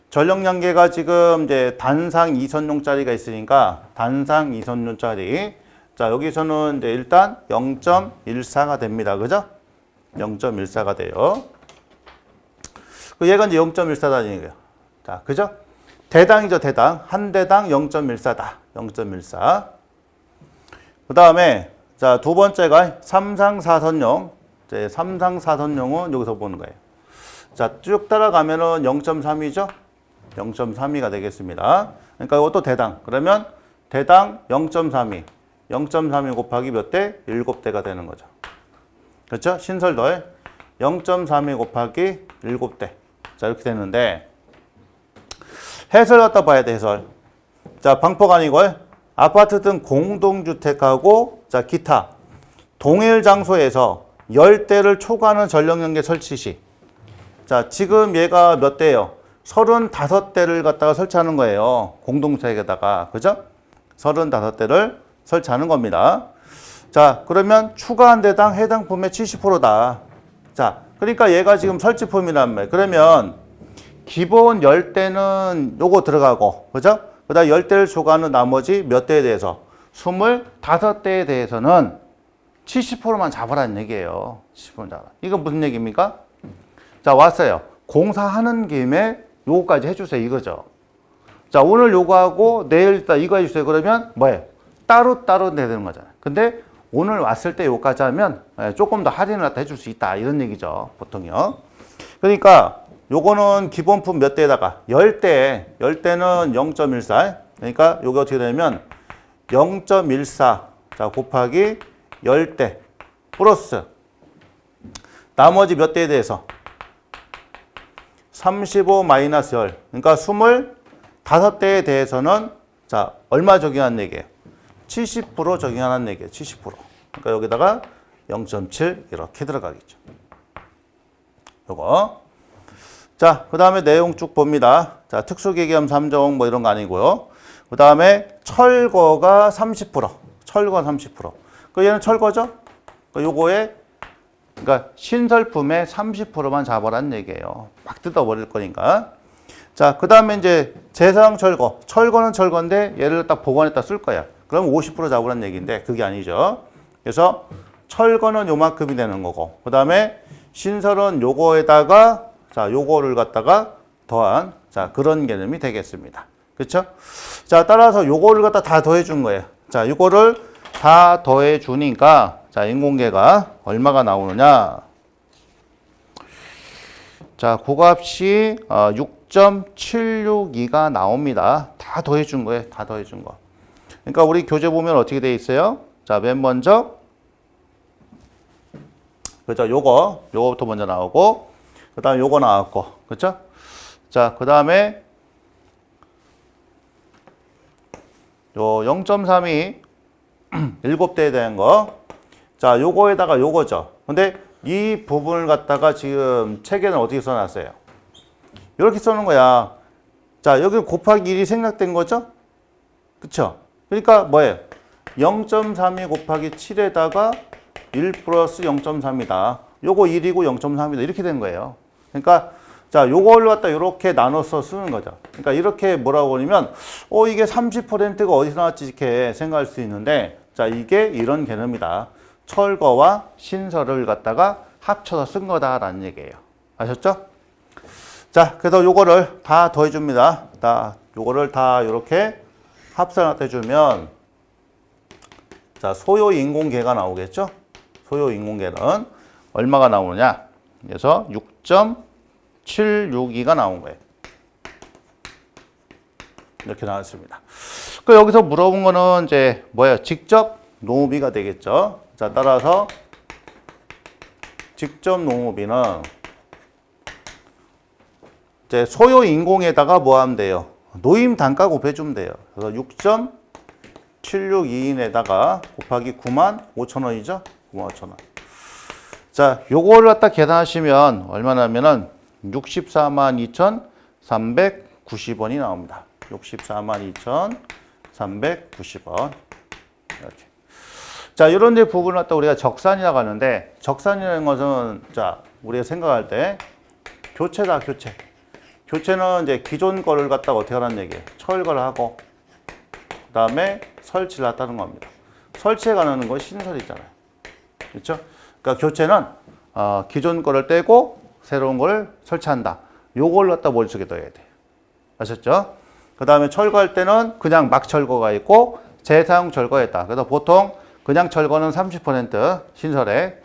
전력량계가 지금 이제 단상 2선용짜리가 있으니까 단상 2선용짜리. 자, 여기서는 이제 일단 0.14가 됩니다. 그죠? 0.14가 돼요. 얘가 이제 0.14다는 얘기예요. 자, 그죠? 대당이죠, 대당. 한 대당 0.14다. 0.14. 그 다음에, 자, 두 번째가 삼상사선용. 이제 삼상사선용은 여기서 보는 거예요. 자, 쭉 따라가면은 0.3이죠? 0.32가 되겠습니다. 그러니까 이것도 대당. 그러면 대당 0.32. 0.32 곱하기 몇 대? 7대가 되는 거죠. 그렇죠? 신설도에 0.32 곱하기 7대. 자, 이렇게 되는데, 해설 갖다 봐야 돼, 해설. 자, 방폭 아니고요. 아파트 등 공동주택하고, 자, 기타. 동일 장소에서 10대를 초과하는 전력연계 설치 시. 자, 지금 얘가 몇 대예요? 35대를 갖다가 설치하는 거예요. 공동주택에다가. 그죠? 35대를 설치하는 겁니다. 자, 그러면 추가한 대당 해당 품의 70%다. 자, 그러니까 얘가 지금 설치품이란 말이에요. 그러면 기본 10대는 요거 들어가고, 그죠? 그 다음 10대를 초과하는 나머지 몇 대에 대해서 25대에 대해서는 70%만 잡으라는 얘기예요. 70% 잡아. 이건 무슨 얘기입니까? 자, 왔어요. 공사하는 김에 요거까지 해주세요. 이거죠. 자, 오늘 요거하고 내일 이거 해주세요. 그러면 뭐예요? 따로따로 내야 되는 거잖아요. 근데 오늘 왔을 때 요까지 하면 조금 더 할인을 해줄 수 있다. 이런 얘기죠. 보통요. 그러니까 요거는 기본품 몇 대에다가 10대, 10대는 0.14. 그러니까 요게 어떻게 되냐면 0.14 자 곱하기 10대 플러스 나머지 몇 대에 대해서 35 마이너스 10. 그러니까 25대에 대해서는 자 얼마 적용하는 얘기예요? 70% 적용하는 얘기예요. 70%. 그러니까 여기다가 0.7 이렇게 들어가겠죠. 요거. 자, 그 다음에 내용 쭉 봅니다. 자, 특수기계음 3종 뭐 이런 거 아니고요. 그 다음에 철거가 30%. 철거 30%. 그 얘는 철거죠? 그 요거에 그러니까 신설품의 30%만 잡아라는 얘기예요. 막 뜯어버릴 거니까. 자, 그 다음에 이제 재사용 철거. 철거는 철거인데 얘를 딱 보관했다 쓸 거야. 그럼 50% 잡으라는 얘기인데 그게 아니죠. 그래서 철거는 요만큼이 되는 거고. 그 다음에 신설은 요거에다가 자, 요거를 갖다가 더한 자, 그런 개념이 되겠습니다. 그렇죠? 자, 따라서 요거를 갖다 다 더해 준 거예요. 자, 요거를 다 더해 주니까 자, 인공계가 얼마가 나오느냐? 자, 고값이 6.762가 나옵니다. 다 더해 준 거예요. 다 더해 준 거. 그러니까 우리 교재 보면 어떻게 돼 있어요? 자, 맨 먼저 그죠? 요거부터 먼저 나오고 그 다음에 요거 나왔고, 그쵸? 자, 그 다음에 요 0.3이 7대에 대한 거. 자, 요거에다가 요거죠. 근데 이 부분을 갖다가 지금 책에는 어떻게 써놨어요? 이렇게 써놓은 거야. 자, 여기 곱하기 1이 생략된 거죠? 그쵸? 그러니까 뭐예요? 0.32 곱하기 7에다가 1 플러스 0.3이다. 요거 1이고 0.3이다. 이렇게 된 거예요. 그러니까 자, 요걸 갖다 이렇게 나눠서 쓰는 거죠. 그러니까 이렇게 뭐라고 하냐면 이게 30%가 어디서 나왔지 이렇게 생각할 수 있는데 자, 이게 이런 개념이다. 철거와 신설을 갖다가 합쳐서 쓴 거다라는 얘기예요. 아셨죠? 자, 그래서 요거를 다 더해 줍니다. 요거를 다 이렇게 합산해 주면 자, 소요 인공계가 나오겠죠? 소요 인공계는 얼마가 나오느냐? 그래서 6.762가 나온 거예요. 이렇게 나왔습니다. 그 여기서 물어본 거는 이제 뭐예요? 직접 농업비가 되겠죠. 자, 따라서 직접 농업비는 이제 소요 인공에다가 뭐 하면 돼요? 노임 단가 곱해주면 돼요. 그래서 6.762인에다가 곱하기 95,000원이죠? 95,000원. 자, 요거를 갖다 계산하시면 얼마나면은 642,390원이 나옵니다. 642,390원. 이렇게. 자, 이런 데 부분을 갖다 우리가 적산이라고 하는데, 적산이라는 것은, 자, 우리가 생각할 때, 교체다, 교체. 교체는 이제 기존 거를 갖다가 어떻게 하라는 얘기예요? 철거를 하고, 그 다음에 설치를 했다는 겁니다. 설치해 가는 건 신설이잖아요. 그렇죠? 그러니까 교체는, 기존 거를 떼고, 새로운 걸 설치한다. 요걸 갖다 머릿속에 넣어야 돼요. 아셨죠? 그 다음에 철거할 때는 그냥 막 철거가 있고, 재사용 철거했다. 그래서 보통 그냥 철거는 30% 신설에,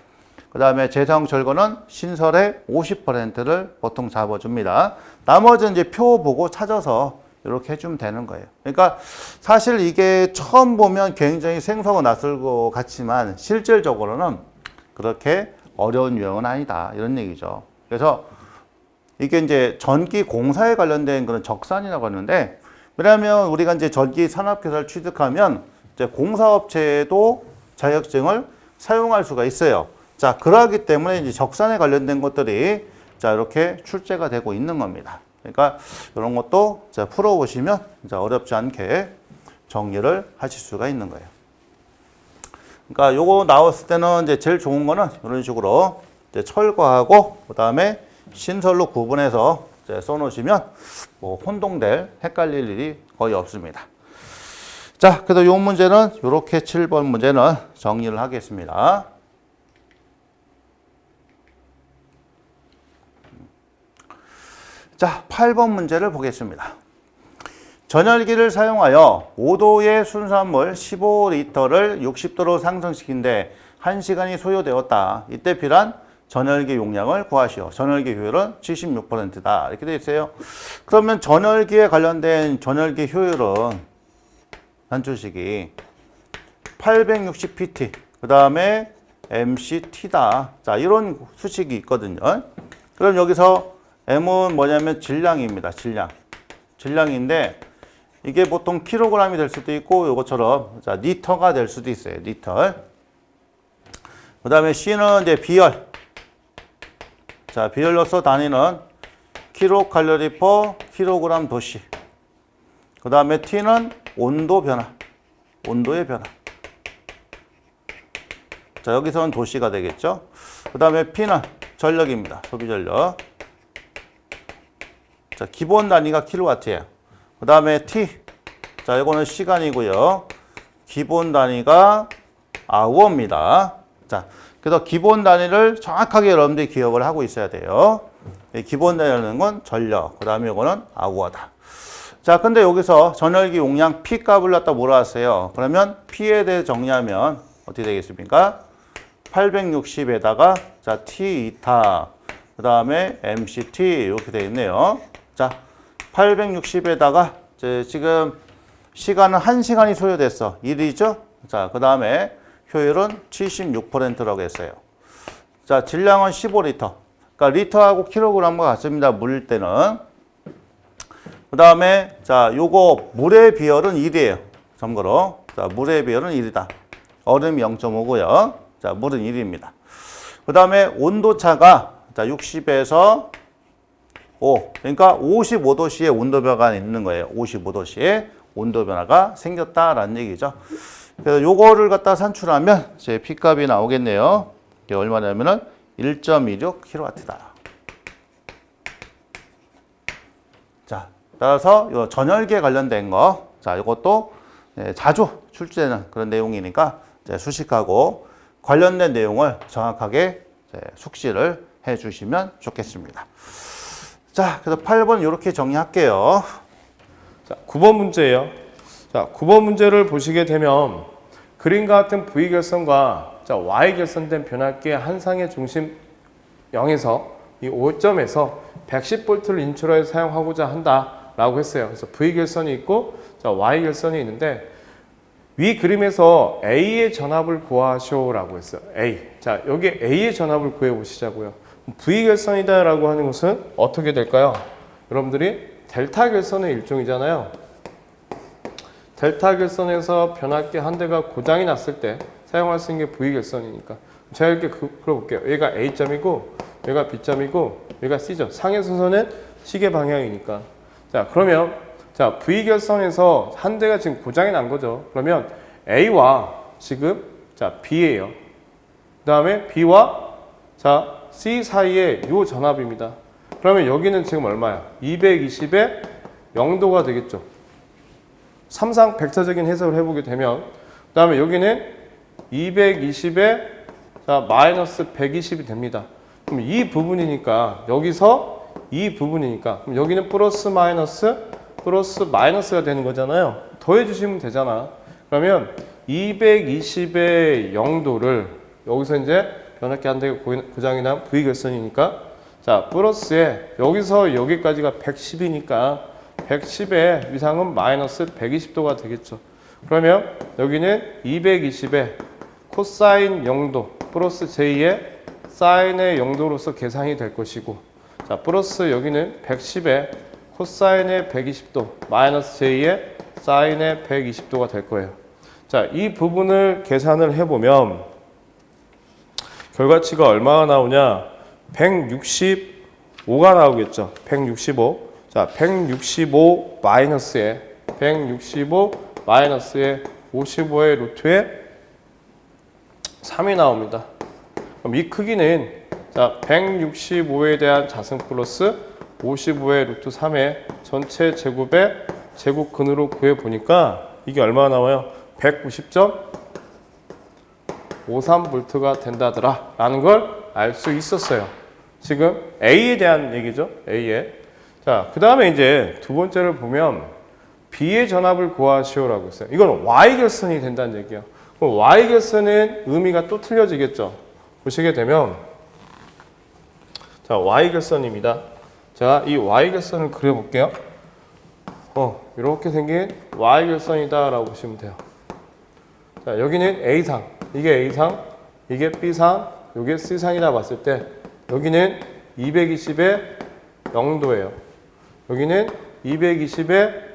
그 다음에 재사용 철거는 신설의 50%를 보통 잡아줍니다. 나머지는 이제 표 보고 찾아서 이렇게 해주면 되는 거예요. 그러니까 사실 이게 처음 보면 굉장히 생소하고 낯설 것 같지만 실질적으로는 그렇게 어려운 유형은 아니다. 이런 얘기죠. 그래서 이게 이제 전기 공사에 관련된 그런 적산이라고 하는데, 왜냐하면 우리가 이제 전기 산업회사를 취득하면 이제 공사업체에도 자격증을 사용할 수가 있어요. 자, 그러기 때문에 이제 적산에 관련된 것들이 자, 이렇게 출제가 되고 있는 겁니다. 그러니까 이런 것도 자, 풀어보시면 자, 어렵지 않게 정리를 하실 수가 있는 거예요. 그러니까 요거 나왔을 때는 이제 제일 좋은 거는 이런 식으로 이제 철거하고 그 다음에 신설로 구분해서 이제 써놓으시면 뭐 혼동될 헷갈릴 일이 거의 없습니다. 자, 그래서 요 문제는 이렇게 7번 문제는 정리를 하겠습니다. 자, 8번 문제를 보겠습니다. 전열기를 사용하여 5도의 순수함물 15리터를 60도로 상승시킨데 1시간이 소요되었다. 이때 필요한 전열기 용량을 구하시오. 전열기 효율은 76%다. 이렇게 되어 있어요. 그러면 전열기에 관련된 전열기 효율은 단출식이 860pt, 그 다음에 MCT다. 자, 이런 수식이 있거든요. 그럼 여기서 M은 뭐냐면 질량입니다. 질량인데 이게 보통 킬로그램이 될 수도 있고 요것처럼 자, 리터가 될 수도 있어요. 리터. 그 다음에 C는 이제 비열. 자, 비열로서 단위는 킬로칼로리 퍼 킬로그램 도시. 그 다음에 T는 온도 변화. 온도의 변화. 자, 여기서는 도시가 되겠죠. 그 다음에 P는 전력입니다. 소비 전력. 자, 기본 단위가 킬로와트예요. 그 다음에 T. 자, 이거는 시간이고요. 기본 단위가 아워입니다. 자, 그래서 기본 단위를 정확하게 여러분들이 기억을 하고 있어야 돼요. 기본 단위라는 건 전력. 그 다음에 이거는 아워다. 자, 근데 여기서 전열기 용량 P 값을 갖다 몰아왔어요. 그러면 P에 대해 정리하면 어떻게 되겠습니까? 860에다가 자, T 2타. 그 다음에 MCT 이렇게 되어 있네요. 자, 860에다가 지금 시간은 1시간이 소요됐어. 1이죠? 자, 그 다음에 효율은 76%라고 했어요. 자, 질량은 15리터. 그러니까 리터하고 킬로그램과 같습니다. 물일 때는. 그 다음에 자, 요거 물의 비율은 1이에요. 참고로. 자, 물의 비율은 1이다. 얼음이 0.5고요. 자, 물은 1입니다. 그 다음에 온도차가 자, 60에서 5. 그러니까 55도씨의 온도 변화가 있는 거예요. 55도씨의 온도 변화가 생겼다라는 얘기죠. 그래서 요거를 갖다 산출하면 제 P값이 나오겠네요. 이게 얼마냐면은 1.26kW다. 자, 따라서 요 전열기에 관련된 거, 자, 이것도 자주 출제되는 그런 내용이니까 이제 수식하고 관련된 내용을 정확하게 숙지를 해 주시면 좋겠습니다. 자, 그래서 8번 이렇게 정리할게요. 자, 9번 문제예요. 자, 9번 문제를 보시게 되면 그림과 같은 V결선과 자, Y결선된 변압기의 한 상의 중심 0에서 이 5점에서 110V를 인출하여 사용하고자 한다라고 했어요. 그래서 V결선이 있고 자, Y결선이 있는데 위 그림에서 A의 전압을 구하시오라고 했어요. A. 자, 여기 A의 전압을 구해 보시자고요. V결선이다라고 하는 것은 어떻게 될까요? 여러분들이 델타 결선의 일종이잖아요. 델타 결선에서 변압기 한 대가 고장이 났을 때 사용할 수 있는 게 V결선이니까 제가 이렇게 그려볼게요. 얘가 A점이고 얘가 B점이고 얘가 C점. 상의 순서는 시계 방향이니까. 자, 그러면 자, V결선에서 한 대가 지금 고장이 난 거죠. 그러면 A와 지금 자, B예요. 그 다음에 B와 자, C 사이에 요 전압입니다. 그러면 여기는 지금 얼마야? 220에 0도가 되겠죠. 삼상 백차적인 해석을 해보게 되면 그 다음에 여기는 220에 자, 마이너스 120이 됩니다. 그럼 이 부분이니까 여기서 이 부분이니까 그럼 여기는 플러스 마이너스가 되는 거잖아요. 더해 주시면 되잖아. 그러면 220의 0도를 여기서 이제 변압기 한 대가 고장이 난 V결선이니까 자, 플러스에 여기서 여기까지가 110이니까 110의 위상은 마이너스 120도가 되겠죠. 그러면 여기는 220의 코사인 0도 플러스 J의 사인의 0도로서 계산이 될 것이고 자, 플러스 여기는 110의 코사인의 120도 마이너스 J의 사인의 120도가 될 거예요. 자, 이 부분을 계산을 해보면 결과치가 얼마가 나오냐? 165가 나오겠죠. 165. 자, 165 마이너스에 55의 루트에 3이 나옵니다. 그럼 이 크기는 자, 165에 대한 자승 플러스 55의 루트 3의 전체 제곱의 제곱근으로 구해보니까 이게 얼마나 나와요? 190.53V가 된다더라 라는 걸 알 수 있었어요. 지금 A에 대한 얘기죠. A에. 자, 그 다음에 이제 두 번째를 보면 B의 전압을 구하시오라고 했어요. 이건 Y결선이 된다는 얘기예요. 그럼 Y결선은 의미가 또 틀려지겠죠. 보시게 되면 자, Y결선입니다. 자, 이 Y결선을 그려볼게요. 이렇게 생긴 Y결선이다 라고 보시면 돼요. 자, 여기는 A상, 이게 A상, 이게 B상, 이게 C상이다 봤을 때 여기는 220의 0도예요. 여기는 220의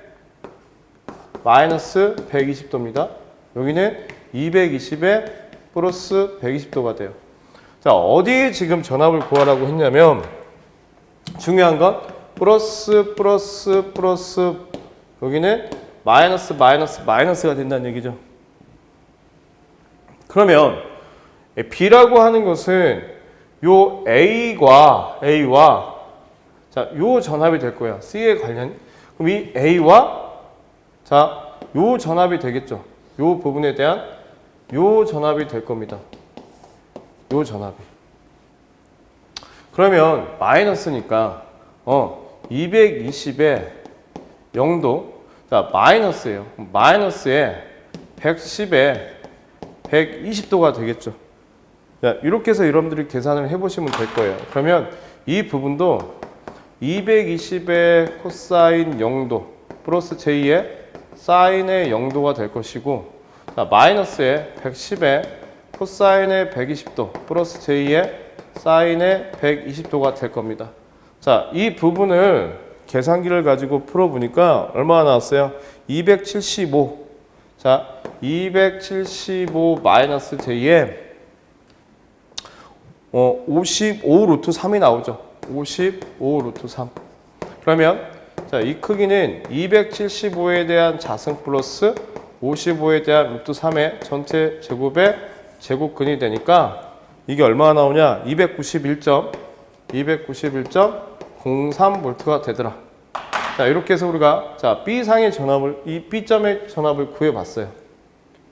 마이너스 120도입니다. 여기는 220의 플러스 120도가 돼요. 자, 어디에 지금 전압을 구하라고 했냐면 중요한 건 플러스 여기는 마이너스가 된다는 얘기죠. 그러면 B라고 하는 것은 요 A와 자, 요 전압이 될 거야. C에 관련. 그럼 이 A와 자, 요 전압이 되겠죠. 요 부분에 대한 요 전압이 될 겁니다. 요 전압이. 그러면 마이너스니까 220에 0도 자, 마이너스예요. 마이너스에 110에 120도가 되겠죠. 자, 이렇게 해서 여러분들이 계산을 해보시면 될 거예요. 그러면 이 부분도 220의 코사인 0도 플러스 J의 사인의 0도가 될 것이고 자, 마이너스에 110의 코사인의 120도 플러스 J의 사인의 120도가 될 겁니다. 자, 이 부분을 계산기를 가지고 풀어보니까 얼마나 나왔어요? 275. 자, 275 마이너스 J에 55 루트 3이 나오죠. 55 루트 3. 그러면 자, 이 크기는 275에 대한 자승 플러스 55에 대한 루트 3의 전체 제곱의 제곱근이 되니까 이게 얼마나 나오냐? 291.03V가 되더라. 자, 이렇게 해서 우리가 자, B상의 전압을 이 B점의 전압을 구해 봤어요.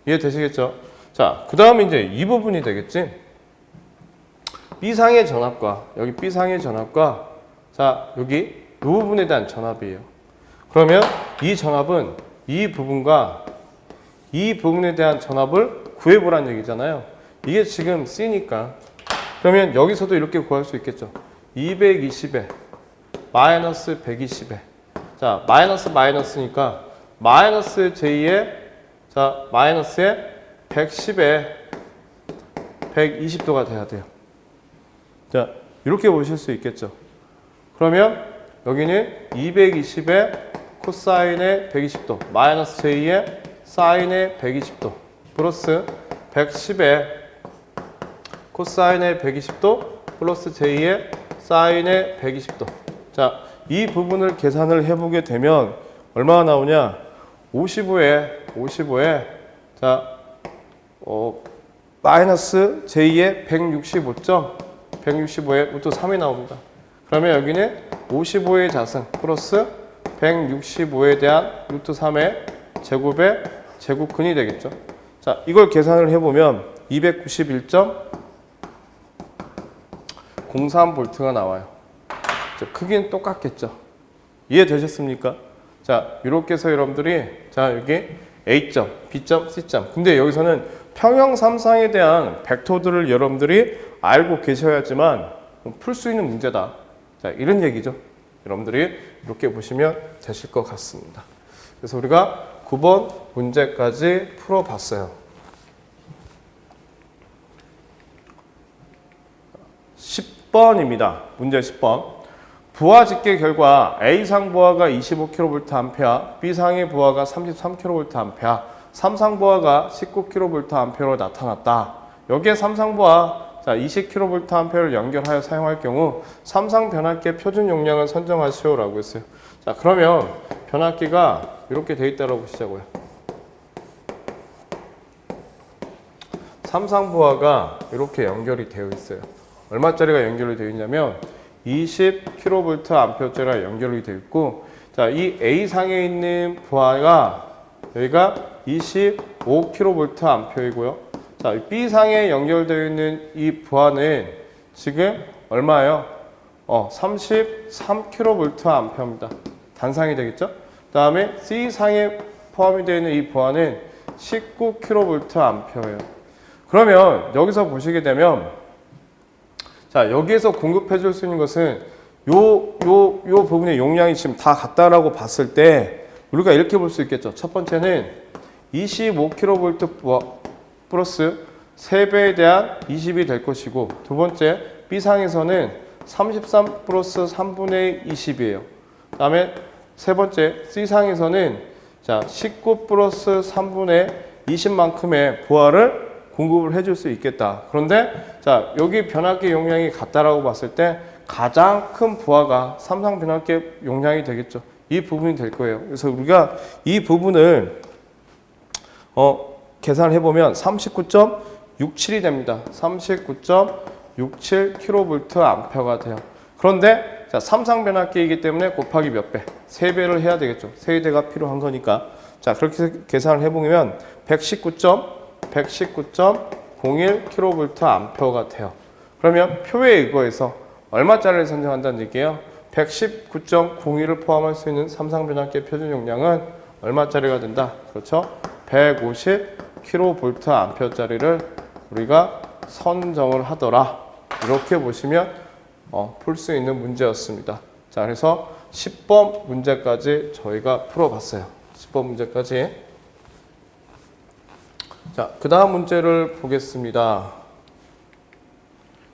이해되시겠죠? 자, 그다음에 이제 이 부분이 되겠지? B상의 전압과 여기 B상의 전압과 자, 여기 이 부분에 대한 전압이에요. 그러면 이 전압은 이 부분과 이 부분에 대한 전압을 구해보란 얘기잖아요. 이게 지금 C니까. 그러면 여기서도 이렇게 구할 수 있겠죠. 220에 마이너스 120에 자, 마이너스니까 마이너스 J에 자, 마이너스에 110에 120도가 돼야 돼요. 자, 이렇게 보실 수 있겠죠. 그러면 여기는 220에 코사인의 120도 마이너스 J의 사인의 120도 플러스 110에 코사인의 120도 플러스 J의 사인의 120도. 자, 이 부분을 계산을 해보게 되면 얼마가 나오냐? 55에 자, 마이너스 J의 165에 루트 3이 나옵니다. 그러면 여기는 55의 자승 플러스 165에 대한 루트 3의 제곱의 제곱근이 되겠죠. 자, 이걸 계산을 해보면 291.03V가 나와요. 자, 크기는 똑같겠죠. 이해되셨습니까? 자, 이렇게 해서 여러분들이 자, 여기 A점, B점, C점. 근데 여기서는 평형 삼상에 대한 벡터들을 여러분들이 알고 계셔야지만 풀 수 있는 문제다. 자, 이런 얘기죠. 여러분들이 이렇게 보시면 되실 것 같습니다. 그래서 우리가 9번 문제까지 풀어봤어요. 10번입니다. 문제 10번. 부하 집계 결과 A상 부하가 25kVA, B상의 부하가 33kVA, 3상 부하가 19kVA로 나타났다. 여기에 3상 부하 자, 20kVA를 연결하여 사용할 경우 3상 변압기의 표준 용량을 선정하시오라고 했어요. 자, 그러면 변압기가 이렇게 돼 있다고 보시자고요. 3상 부하가 이렇게 연결이 되어 있어요. 얼마짜리가 연결이 되어 있냐면 20kVA짜리가 연결이 되어 있고, 자, 이 A상에 있는 부하가 여기가 25kVA이고요. 자, B상에 연결되어 있는 이 부하는 지금 얼마예요? 33kVA입니다. 단상이 되겠죠? 그 다음에 C상에 포함이 되어 있는 이 부하는 19kVA예요. 그러면 여기서 보시게 되면 자, 여기에서 공급해 줄 수 있는 것은 요 부분의 용량이 지금 다 같다라고 봤을 때 우리가 이렇게 볼 수 있겠죠. 첫 번째는 25kV 플러스 3배에 대한 20이 될 것이고, 두 번째 B상에서는 33 플러스 3분의 20이에요. 그 다음에 세 번째 C상에서는 자, 19 플러스 3분의 20만큼의 부하를 공급을 해줄 수 있겠다. 그런데 자, 여기 변압기 용량이 같다라고 봤을 때 가장 큰 부하가 삼상 변압기 용량이 되겠죠. 이 부분이 될 거예요. 그래서 우리가 이 부분을 계산을 해보면 39.67이 됩니다. 39.67kVA가 돼요. 그런데 자, 삼상 변압기이기 때문에 곱하기 몇 배? 3배를 해야 되겠죠. 세대가 필요한 거니까. 자, 그렇게 계산을 해보면 119.01kVA가 돼요. 그러면 표에 의거해서 얼마짜리를 선정한다는 얘기예요? 119.01을 포함할 수 있는 삼상 변압기의 표준 용량은 얼마짜리가 된다? 그렇죠? 150kVA짜리를 우리가 선정을 하더라. 이렇게 보시면 풀 수 있는 문제였습니다. 자, 그래서 10번 문제까지 저희가 풀어봤어요. 10번 문제까지. 자, 그 다음 문제를 보겠습니다.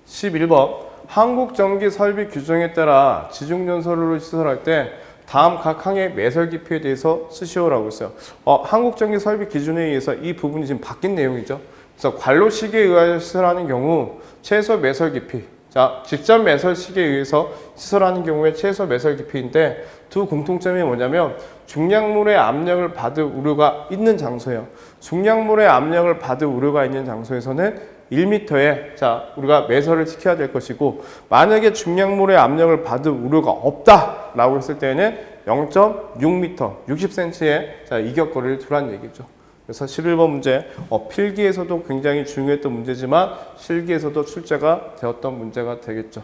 11번. 한국전기 설비 규정에 따라 지중전선로를 시설할 때 다음 각 항의 매설 깊이에 대해서 쓰시오라고 했어요. 한국전기 설비 기준에 의해서 이 부분이 지금 바뀐 내용이죠. 그래서 관로식에 의하여 시설하는 경우 최소 매설 깊이 자, 직접 매설식에 의해서 시설하는 경우에 최소 매설 깊이인데 두 공통점이 뭐냐면 중량물의 압력을 받을 우려가 있는 장소예요. 중량물의 압력을 받을 우려가 있는 장소에서는 1m에 자 우리가 매설을 시켜야 될 것이고 만약에 중량물의 압력을 받을 우려가 없다라고 했을 때는 0.6m, 60cm의 자 이격거리를 두란 얘기죠. 그래서 11번 문제 필기에서도 굉장히 중요했던 문제지만 실기에서도 출제가 되었던 문제가 되겠죠.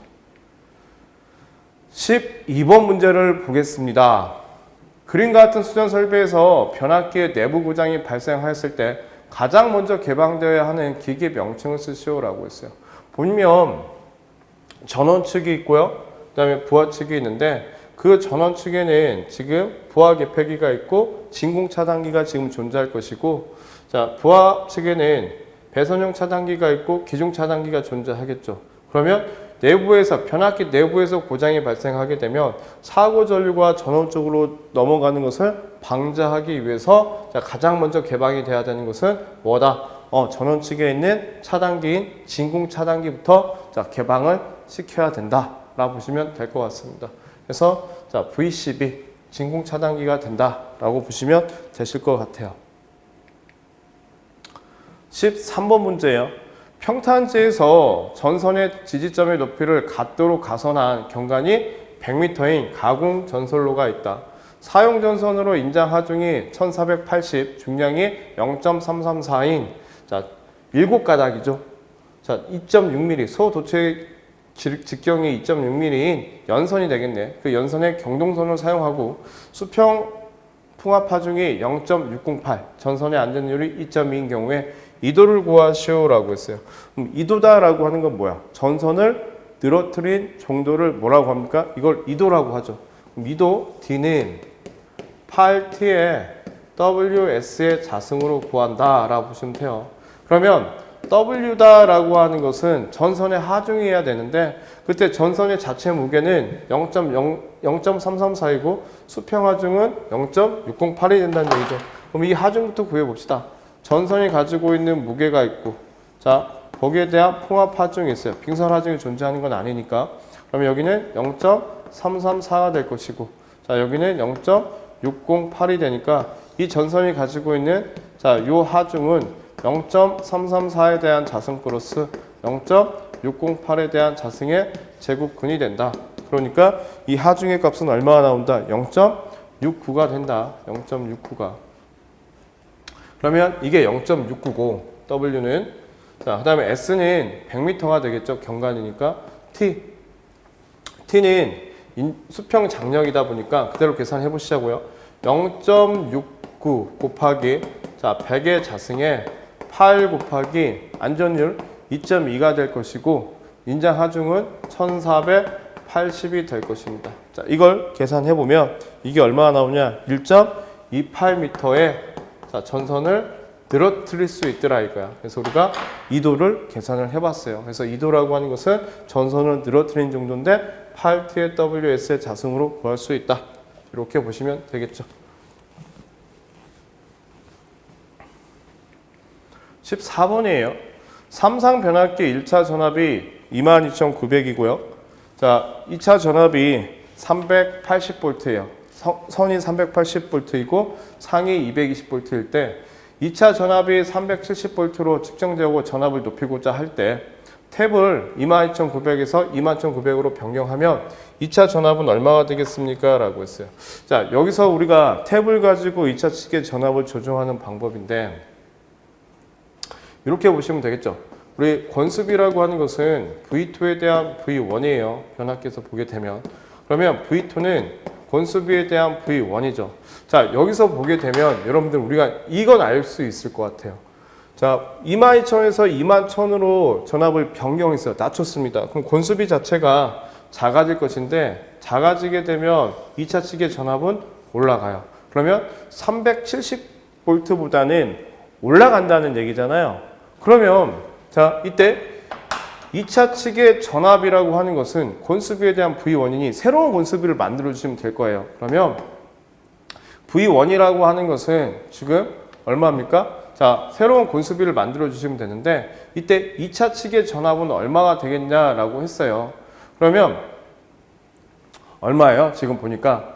12번 문제를 보겠습니다. 그림과 같은 수전 설비에서 변압기의 내부 고장이 발생하였을 때 가장 먼저 개방되어야 하는 기계 명칭을 쓰시오라고 했어요. 보면 전원 측이 있고요. 그 다음에 부하 측이 있는데 그 전원 측에는 지금 부하 개폐기가 있고 진공 차단기가 지금 존재할 것이고 자 부하 측에는 배선용 차단기가 있고 기중 차단기가 존재하겠죠. 그러면 내부에서 변압기 내부에서 고장이 발생하게 되면 사고 전류가 전원 쪽으로 넘어가는 것을 방지하기 위해서 자, 가장 먼저 개방이 돼야 되는 것은 뭐다? 전원 측에 있는 차단기인 진공 차단기부터 자, 개방을 시켜야 된다라고 보시면 될 것 같습니다. 그래서 자, VCB 진공 차단기가 된다라고 보시면 되실 것 같아요. 13번 문제예요. 평탄지에서 전선의 지지점의 높이를 갖도록 가선한 경관이 100m인 가공 전선로가 있다. 사용 전선으로 인장 하중이 1480, 중량이 0.334인 자, 7가닥이죠. 자, 2.6mm 소도체 직경이 2.6mm인 연선이 되겠네. 그 연선에 경동선을 사용하고 수평 풍압 하중이 0.608, 전선의 안전율이 2.2인 경우에 2도를 구하시오라고 했어요. 그럼 2도다라고 하는 건 뭐야? 전선을 늘어뜨린 정도를 뭐라고 합니까? 이걸 2도라고 하죠. 그럼 2도 D는 8T의 WS의 자승으로 구한다라고 보시면 돼요. 그러면 W다라고 하는 것은 전선의 하중이어야 되는데 그때 전선의 자체 무게는 0.334이고 수평 하중은 0.608이 된다는 얘기죠. 그럼 이 하중부터 구해봅시다. 전선이 가지고 있는 무게가 있고 자 거기에 대한 풍압 하중이 있어요. 빙선 하중이 존재하는 건 아니니까 그러면 여기는 0.334가 될 것이고 자 여기는 0.608이 되니까 이 전선이 가지고 있는 자 요 하중은 0.334에 대한 자승 플러스 0.608에 대한 자승의 제곱근이 된다. 그러니까 이 하중의 값은 얼마가 나온다? 0.69가 된다. 0.69가. 그러면 이게 0.699 W는 자, 그다음에 S는 100m가 되겠죠. 경관이니까 T는 수평 장력이다 보니까 그대로 계산해 보시자고요. 0.69 곱하기 자, 100의 자승에 8 곱하기 안전율 2.2가 될 것이고 인장 하중은 1480이 될 것입니다. 자, 이걸 계산해 보면 이게 얼마나 나오냐? 1.28m의 자, 전선을 늘어뜨릴 수 있더라 이거야. 그래서 우리가 2도를 계산을 해봤어요. 그래서 2도라고 하는 것은 전선을 늘어뜨린 정도인데 8T의 WS의 자승으로 구할 수 있다. 이렇게 보시면 되겠죠. 14번이에요. 삼상 변압기 1차 전압이 22,900이고요. 자, 2차 전압이 380V예요. 선이 380V이고 상이 220V일 때 2차 전압이 370V로 측정되고 전압을 높이고자 할 때 탭을 22,900에서 21,900으로 변경하면 2차 전압은 얼마가 되겠습니까? 라고 했어요. 자, 여기서 우리가 탭을 가지고 2차 측의 전압을 조정하는 방법인데 이렇게 보시면 되겠죠. 우리 권수비라고 하는 것은 V2에 대한 V1이에요. 변압기에서 보게 되면. 그러면 V2는 권수비에 대한 V1이죠. 자, 여기서 보게 되면 여러분들 우리가 이건 알 수 있을 것 같아요. 자, 22,000에서 21,000으로 전압을 변경했어요. 낮췄습니다. 그럼 권수비 자체가 작아질 것인데 작아지게 되면 2차 측의 전압은 올라가요. 그러면 370V보다는 올라간다는 얘기잖아요. 그러면 자 이때 2차 측의 전압이라고 하는 것은 권수비에 대한 V1이니 새로운 권수비를 만들어 주시면 될 거예요. 그러면 V1이라고 하는 것은 지금 얼마입니까? 자, 새로운 곤수비를 만들어 주시면 되는데 이때 2차 측의 전압은 얼마가 되겠냐라고 했어요. 그러면 얼마예요? 지금 보니까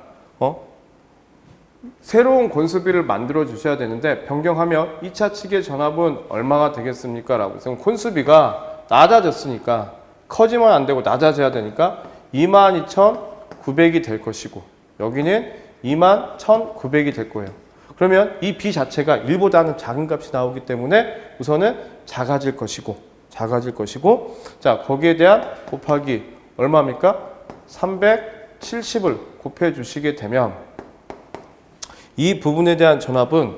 새로운 곤수비를 만들어 주셔야 되는데 변경하면 2차 측의 전압은 얼마가 되겠습니까? 라고 해서 콘수비가 낮아졌으니까 커지면 안 되고 낮아져야 되니까 22,900이 될 것이고 여기는 21,900이 될 거예요. 그러면 이 B 자체가 1보다는 작은 값이 나오기 때문에 우선은 작아질 것이고 자, 거기에 대한 곱하기 얼마입니까? 370을 곱해 주시게 되면 이 부분에 대한 전압은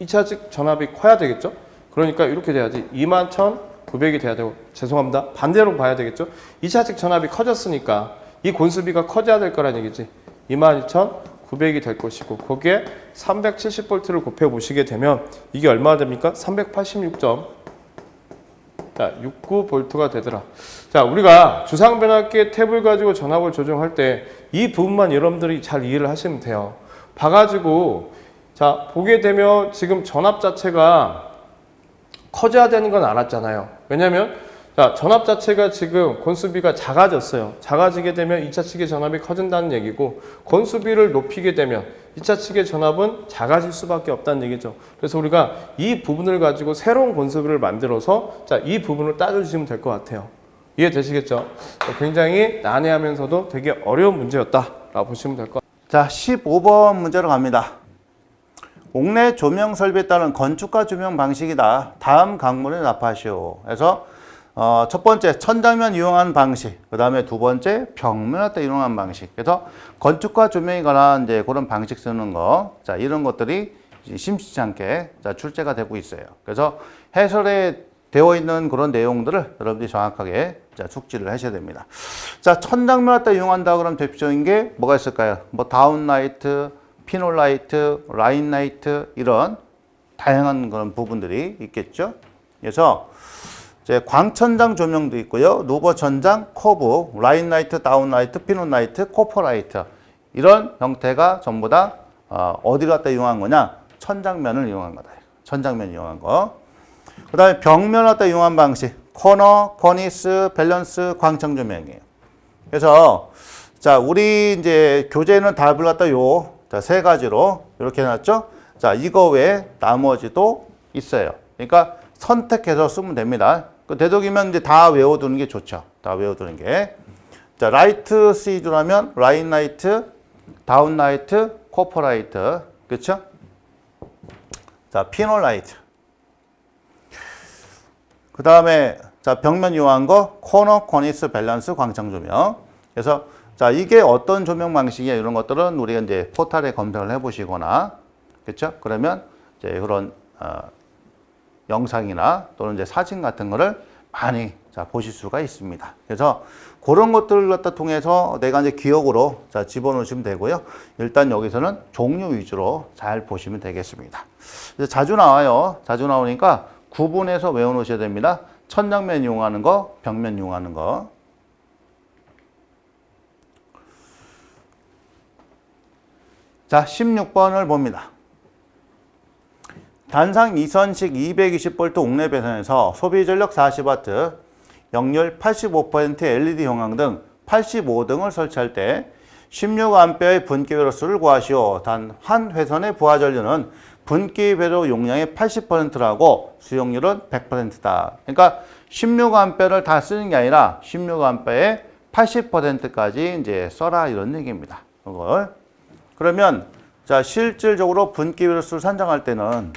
2차측 전압이 커야 되겠죠? 그러니까 이렇게 돼야지 21,900이 돼야 되고 죄송합니다. 반대로 봐야 되겠죠? 2차측 전압이 커졌으니까 이 곤수비가 커져야 될 거란 얘기지. 22,900이 될 것이고 거기에 370V를 곱해 보시게 되면 이게 얼마나 됩니까? 386.69V가 되더라. 자, 우리가 주상변압기의 탭을 가지고 전압을 조정할 때 이 부분만 여러분들이 잘 이해를 하시면 돼요. 봐가지고 자 보게 되면 지금 전압 자체가 커져야 되는 건 알았잖아요. 왜냐면 자 전압 자체가 지금 곤수비가 작아졌어요. 작아지게 되면 2차 측의 전압이 커진다는 얘기고 곤수비를 높이게 되면 2차 측의 전압은 작아질 수밖에 없다는 얘기죠. 그래서 우리가 이 부분을 가지고 새로운 곤수비를 만들어서 자 이 부분을 따져주시면 될 것 같아요. 이해되시겠죠? 굉장히 난해하면서도 되게 어려운 문제였다라고 보시면 될 것 같아요. 자, 15번 문제로 갑니다. 옥내 조명 설비에 따른 건축가 조명 방식이다. 다음 강문에 납하시오. 그래서 첫 번째 천장면 이용하는 방식, 그 다음에 두 번째 벽면에 따라 이용하는 방식. 그래서 건축가 조명에 관한 이제 그런 방식 쓰는 거, 자 이런 것들이 심심치 않게 자, 출제가 되고 있어요. 그래서 해설에 되어 있는 그런 내용들을 여러분들이 정확하게 자, 숙지를 하셔야 됩니다. 자, 천장면에 따라 이용한다 그러면 대표적인 게 뭐가 있을까요? 뭐 다운라이트, 피놀라이트, 라인라이트 이런 다양한 그런 부분들이 있겠죠. 그래서 이제 광천장 조명도 있고요. 루버천장, 커브, 라인라이트, 다운라이트, 피놀라이트, 코퍼라이트 이런 형태가 전부 다 어디 갖다 이용한 거냐? 천장면을 이용한 거다. 천장면 이용한 거. 그 다음에 벽면을 갖다 이용한 방식. 코너, 코니스, 밸런스, 광청 조명이에요. 그래서 자, 우리 이제 교재는 답을 갖다 자, 세 가지로 이렇게 해놨죠. 자, 이거 외에 나머지도 있어요. 그러니까 선택해서 쓰면 됩니다. 그 되도록이면 이제 다 외워두는 게 좋죠. 다 외워두는 게. 자, 라이트 시드라면 라인 라이트, 다운 라이트, 코퍼 라이트. 그렇죠? 자, 피놀 라이트. 그 다음에 자 벽면 이용한 거 코너, 코니스, 밸런스, 광청 조명. 그래서 자 이게 어떤 조명 방식이야 이런 것들은 우리가 이제 포털에 검색을 해보시거나 그렇죠? 그러면 이제 그런 영상이나 또는 이제 사진 같은 거를 많이 자 보실 수가 있습니다. 그래서 그런 것들을 갖다 통해서 내가 이제 기억으로 자 집어넣으시면 되고요. 일단 여기서는 종류 위주로 잘 보시면 되겠습니다. 자주 나와요. 자주 나오니까 구분해서 외워놓으셔야 됩니다. 천장면 이용하는 거, 벽면 이용하는 거. 자, 16번을 봅니다. 단상 2선식 220V 옥내 배선에서 소비 전력 40W, 역률 85% LED 형광 등 85등을 설치할 때 16A의 분기 배로수를 구하시오. 단 한 회선의 부하 전류는 분기 배로 용량의 80%라고 수용률은 100%다. 그러니까 16A를 다 쓰는 게 아니라 16A의 80%까지 이제 써라 이런 얘기입니다. 이걸. 그러면 자, 실질적으로 분기 배로수를 산정할 때는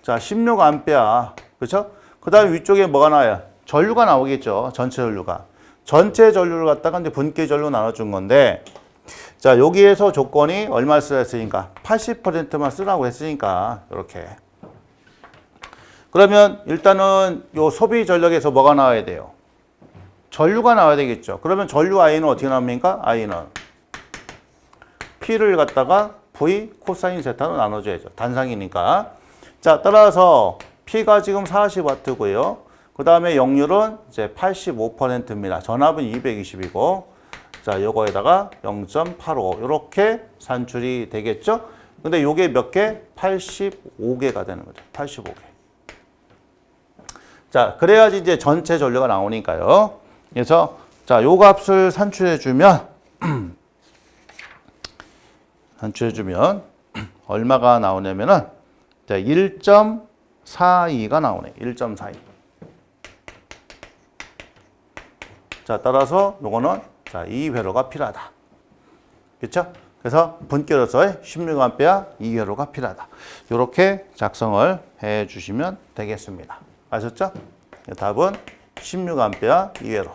자, 16A. 그렇죠? 그다음에 위쪽에 뭐가 나와요? 전류가 나오겠죠. 전체 전류가. 전체 전류를 갖다가 이제 분기 전류 나눠준 건데, 자, 여기에서 조건이 얼마를 쓰라 했으니까 80%만 쓰라고 했으니까, 이렇게. 그러면 일단은 요 소비 전력에서 뭐가 나와야 돼요? 전류가 나와야 되겠죠. 그러면 전류 I는 어떻게 나옵니까? I는 P를 갖다가 V 코사인 세타로 나눠줘야죠. 단상이니까. 자, 따라서 P가 지금 40W고요. 그 다음에 역률은 이제 85%입니다. 전압은 220이고, 자, 요거에다가 0.85 이렇게 산출이 되겠죠? 근데 요게 몇 개? 85개가 되는 거죠. 85개. 자, 그래야지 이제 전체 전류가 나오니까요. 그래서 자, 요 값을 산출해 주면 얼마가 나오냐면은 1.42가 나오네. 1.42. 자, 따라서 요거는 자, 2회로가 필요하다. 그렇죠? 그래서 분기로서의 16A 2회로가 필요하다. 이렇게 작성을 해 주시면 되겠습니다. 아셨죠? 답은 16A 2회로.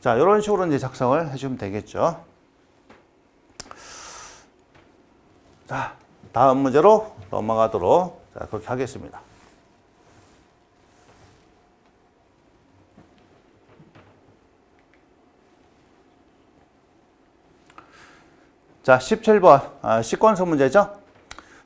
자, 이런 식으로 이제 작성을 해주면 되겠죠. 자, 다음 문제로 넘어가도록 자, 그렇게 하겠습니다. 자, 17번 시퀀스 문제죠.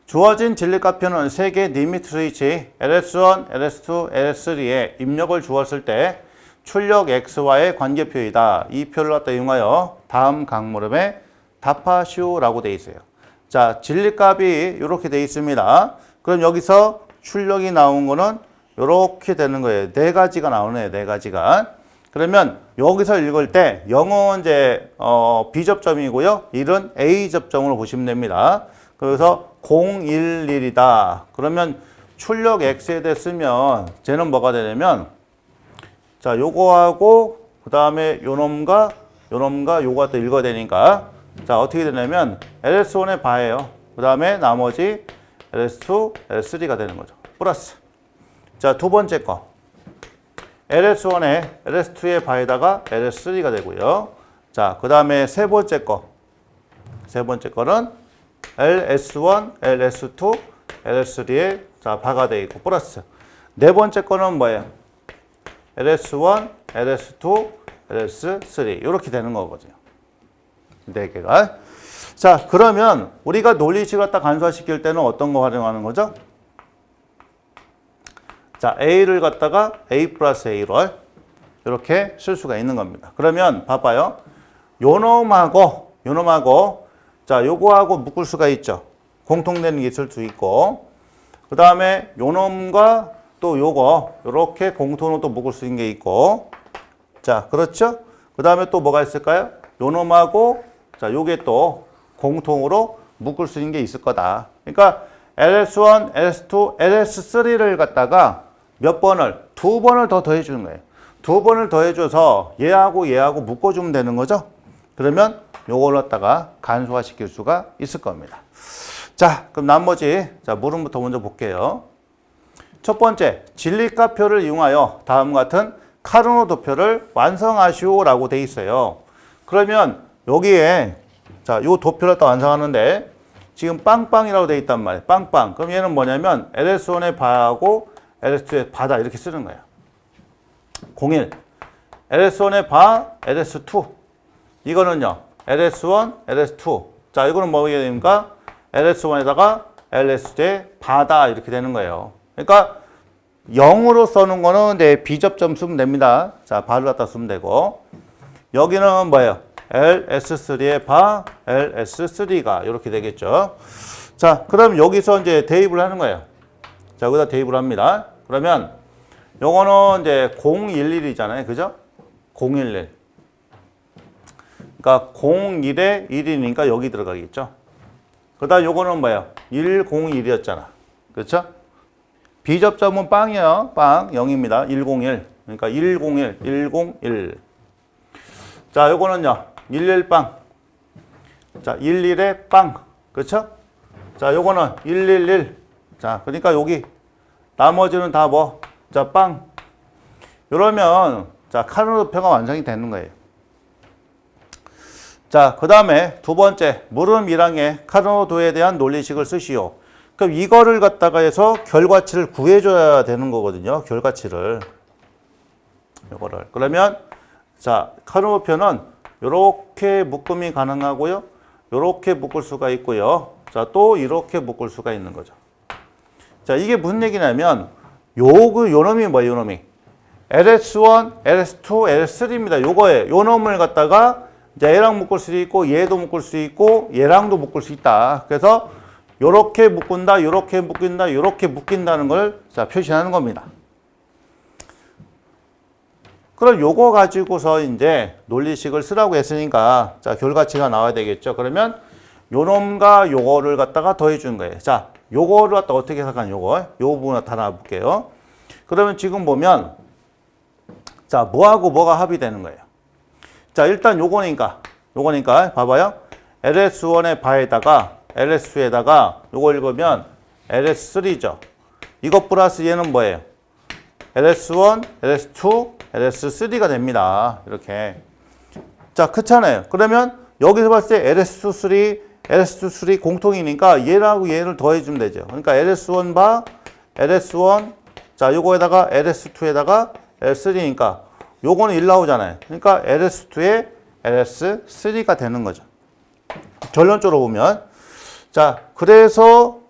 주어진 진리값표는 3개 리미트 스위치 LS1, LS2, LS3에 입력을 주었을 때 출력 X와의 관계표이다. 이 표를 갖다 이용하여 다음 강물음에 답하시오라고 되어 있어요. 자, 진리값이 이렇게 되어 있습니다. 그럼 여기서 출력이 나온 거는 이렇게 되는 거예요. 4가지가 나오네요. 4가지가. 그러면 여기서 읽을 때 0은 이제 B 접점이고요. 1은 A 접점으로 보시면 됩니다. 그래서 011이다. 그러면 출력 X에 대해 쓰면 쟤는 뭐가 되냐면 자, 요거하고 그다음에 요놈과 요거가 또 읽어야 되니까 자, 어떻게 되냐면 LS1의 바예요. 그다음에 나머지 LS2, LS3가 되는 거죠. 플러스. 자, 두 번째 거. LS1에 LS2의 바에다가 LS3가 되고요. 자, 그다음에 세 번째 거. 세 번째 거는 LS1, LS2, LS3의 자, 바가 되어 있고 플러스. 네 번째 거는 뭐예요? LS1, LS2, LS3 이렇게 되는 거거든요. 4개가. 자, 그러면 우리가 논리식을 갖다 간소화시킬 때는 어떤 거 활용하는 거죠? 자, A를 갖다가 A 플러스 A를 이렇게 쓸 수가 있는 겁니다. 그러면 봐봐요. 요놈하고 자, 요거하고 묶을 수가 있죠. 공통되는 게 있을 수 있고 그 다음에 요놈과 또 요거 이렇게 공통으로 또 묶을 수 있는 게 있고 자, 그렇죠? 그 다음에 또 뭐가 있을까요? 요놈하고 자, 요게 또 공통으로 묶을 수 있는 게 있을 거다. 그러니까 LS1, LS2, LS3를 갖다가 몇 번을? 2번을 더 더해주는 거예요. 2번을 더해줘서 얘하고 묶어주면 되는 거죠. 그러면 요걸 갖다가 간소화시킬 수가 있을 겁니다. 자, 그럼 나머지 자, 물음부터 먼저 볼게요. 첫 번째, 진리값표를 이용하여 다음과 같은 카르노 도표를 완성하시오라고 돼 있어요. 그러면 여기에 자, 요 도표를 또 완성하는데 지금 빵빵이라고 돼 있단 말이에요. 빵빵. 그럼 얘는 뭐냐면 LS1의 바하고 LS2의 바다 이렇게 쓰는 거예요. 01. LS1의 바, LS2. 이거는요. LS1, LS2. 자, 이거는 뭐게 됩니까? LS1에다가 LS2의 바다 이렇게 되는 거예요. 그러니까 0으로 써는 거는 이제 B접점 쓰면 됩니다. 자, 바를 갖다 쓰면 되고 여기는 뭐예요? LS3의 바, LS3가 이렇게 되겠죠. 자, 그럼 여기서 이제 대입을 하는 거예요. 자, 여기다 대입을 합니다. 그러면 요거는 이제 011이잖아요. 그죠? 011. 그러니까 01에 1이니까 여기 들어가겠죠. 그다음 요거는 뭐예요? 101이었잖아. 그렇죠? B접점은 빵이에요. 빵 0입니다. 101. 그러니까 101, 101. 자, 요거는요. 11빵. 자, 11에 빵. 그렇죠? 자, 요거는 111. 자, 그러니까 여기 나머지는 다 뭐? 자, 빵. 이러면 자, 카르노 도표가 완성이 되는 거예요. 자, 그다음에 두 번째, 물음 1항의 카르노 도에 대한 논리식을 쓰시오. 그럼 이거를 갖다가 해서 결과치를 구해줘야 되는 거거든요. 결과치를. 이거를. 그러면 자, 카르노 도표는 이렇게 묶음이 가능하고요. 이렇게 묶을 수가 있고요. 자, 또 이렇게 묶을 수가 있는 거죠. 자, 이게 무슨 얘기냐면 요 놈이 뭐예요? 요 놈이 LS1, LS2, LS3입니다. 요거예요. 요 놈을 갖다가 이제 얘랑 묶을 수 있고 얘도 묶을 수 있고 얘랑도 묶을 수 있다. 그래서 요렇게 묶은다, 요렇게 묶인다, 요렇게 묶인다는 걸 자, 표시하는 겁니다. 그럼 요거 가지고서 이제 논리식을 쓰라고 했으니까 자, 결과치가 나와야 되겠죠. 그러면 요 놈과 요거를 갖다가 더해 주는 거예요. 자, 요거를 갖다 어떻게 해석하는 요거. 요 부분 나타나 볼게요. 그러면 지금 보면 자, 뭐하고 뭐가 합의되는 거예요. 자, 일단 요거니까 봐봐요. LS1의 바에다가 LS2에다가 요거 읽으면 LS3죠. 이것 플러스 얘는 뭐예요? LS1, LS2, LS3가 됩니다. 이렇게. 자, 그렇잖아요. 그러면 여기서 봤을 때 LS2, 3 공통이니까 얘라고 얘를 더해주면 되죠. 그러니까 LS1 바, LS1, 자, 요거에다가 LS2에다가 LS3니까 요거는 1 나오잖아요. 그러니까 LS2에 LS3가 되는 거죠. 결론적으로 보면. 자, 그래서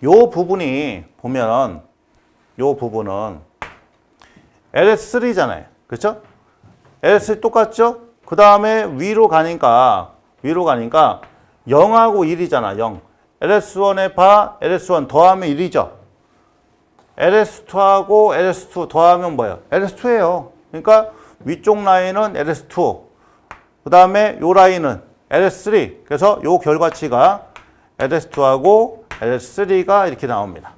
요 부분이 보면 요 부분은 LS3잖아요. 그렇죠? LS3 똑같죠? 그 다음에 위로 가니까 0하고 1이잖아. 0. LS1의 바, LS1 더하면 1이죠. LS2하고 LS2 더하면 뭐예요? LS2예요. 그러니까 위쪽 라인은 LS2. 그 다음에 요 라인은 LS3. 그래서 요 결과치가 LS2하고 LS3가 이렇게 나옵니다.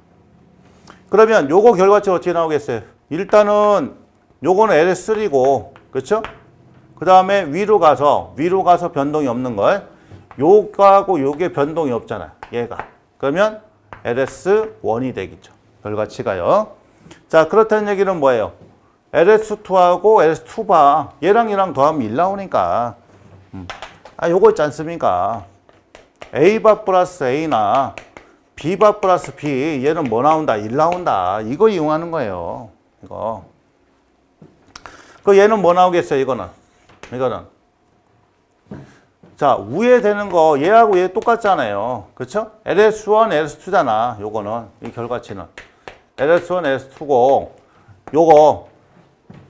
그러면 요거 결과치가 어떻게 나오겠어요? 일단은 요거는 LS3고, 그렇죠? 그 다음에 위로 가서 변동이 없는 걸. 요거하고 요게 변동이 없잖아요. 얘가. 그러면 LS1이 되겠죠. 결과치가요. 자, 그렇다는 얘기는 뭐예요? LS2하고 LS2바 얘랑 더하면 1 나오니까 요거 있지 않습니까? A바 플러스 A나 B바 플러스 B 얘는 뭐 나온다? 1 나온다. 이거 이용하는 거예요. 이거. 그 얘는 뭐 나오겠어요? 이거는. 자, 위에 되는 거 얘하고 얘 똑같잖아요. 그렇죠? LS1, LS2잖아. 요거는 이 결과치는 LS1, LS2고 요거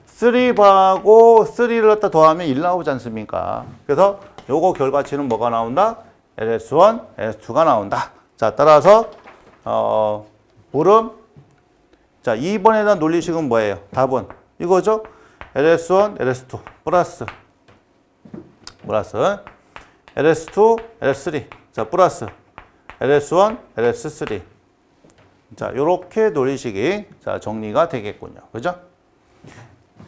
3바하고 3를 갖다 더하면 1 나오지 않습니까? 그래서 요거 결과치는 뭐가 나온다? LS1, LS2가 나온다. 자, 따라서 물음 자, 2번에 대한 논리식은 뭐예요? 답은 이거죠? LS1, LS2 플러스 LS2, LS3 자, 플러스 LS1, LS3 자, 요렇게 논리식이 자, 정리가 되겠군요. 그죠?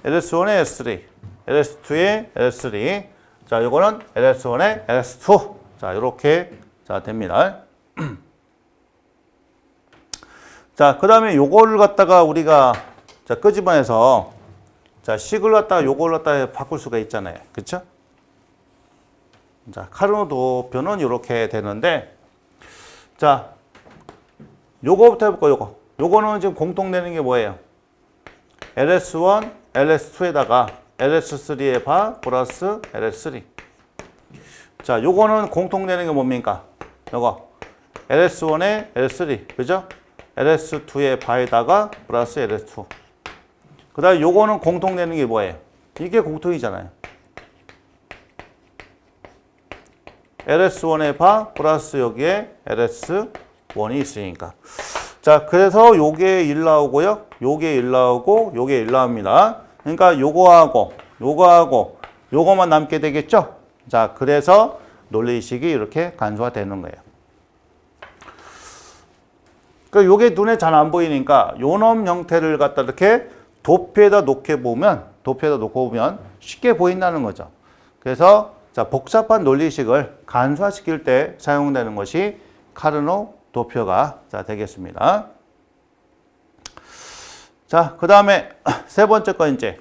LS1의 LS3, LS2의 LS3 자, 요거는 LS1의 LS2 자, 요렇게 자, 됩니다. 자, 그 다음에 요거를 갖다가 우리가 자, 끄집어내서 자, 식을 갖다가 요걸 갖다가 바꿀 수가 있잖아요. 그쵸? 자, 카르노 도표는 이렇게 되는데, 자, 요거부터 해볼까요? 요거는 지금 공통되는 게 뭐예요? LS1, LS2에다가 LS3의 바 플러스 LS3. 자, 요거는 공통되는 게 뭡니까? 요거. LS1의 L3. 그죠? LS2의 바에다가 플러스 LS2. 그 다음에 요거는 공통되는 게 뭐예요? 이게 공통이잖아요. LS1의 바 플러스 여기에 LS1이 있으니까. 자, 그래서 요게 1 나오고요. 요게 1 나오고 요게 1 나옵니다. 그러니까 요거하고 요거만 남게 되겠죠? 자, 그래서 논리식이 이렇게 간소화되는 거예요. 그러니까 요게 눈에 잘 안 보이니까 요놈 형태를 갖다 이렇게 도표에다 놓고 보면 쉽게 보인다는 거죠. 그래서 자, 복잡한 논리식을 간소화시킬 때 사용되는 것이 카르노 도표가 자, 되겠습니다. 자, 그 다음에 세 번째 거 이제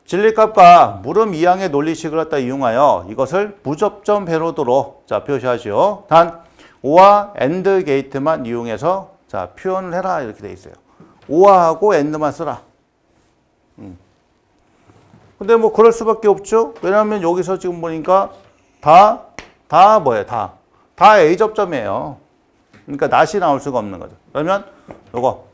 진리값과 물음 이항의 논리식을 갖다 이용하여 이것을 무접점 배로도로 자, 표시하죠. 단 O와 AND 게이트만 이용해서 자, 표현을 해라 이렇게 돼 있어요. O하고 AND만 쓰라. 근데 뭐 그럴 수밖에 없죠. 왜냐하면 여기서 지금 보니까 다 뭐예요? 다 A 접점이에요. 그러니까 낫이 나올 수가 없는 거죠. 그러면 요거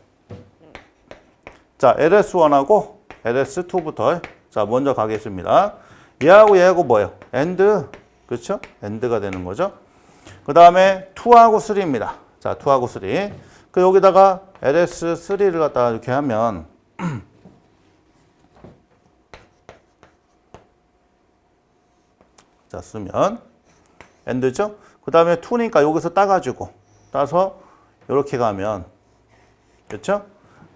자, LS1하고 LS2부터 자, 먼저 가겠습니다. 얘하고 뭐예요? AND. 그렇죠? AND가 되는 거죠. 그 다음에 2하고 3입니다. 자, 2하고 3. 그 여기다가 LS3를 갖다가 이렇게 하면 자, 쓰면 AND죠? 그 다음에 2니까 여기서 따서 이렇게 가면 그렇죠?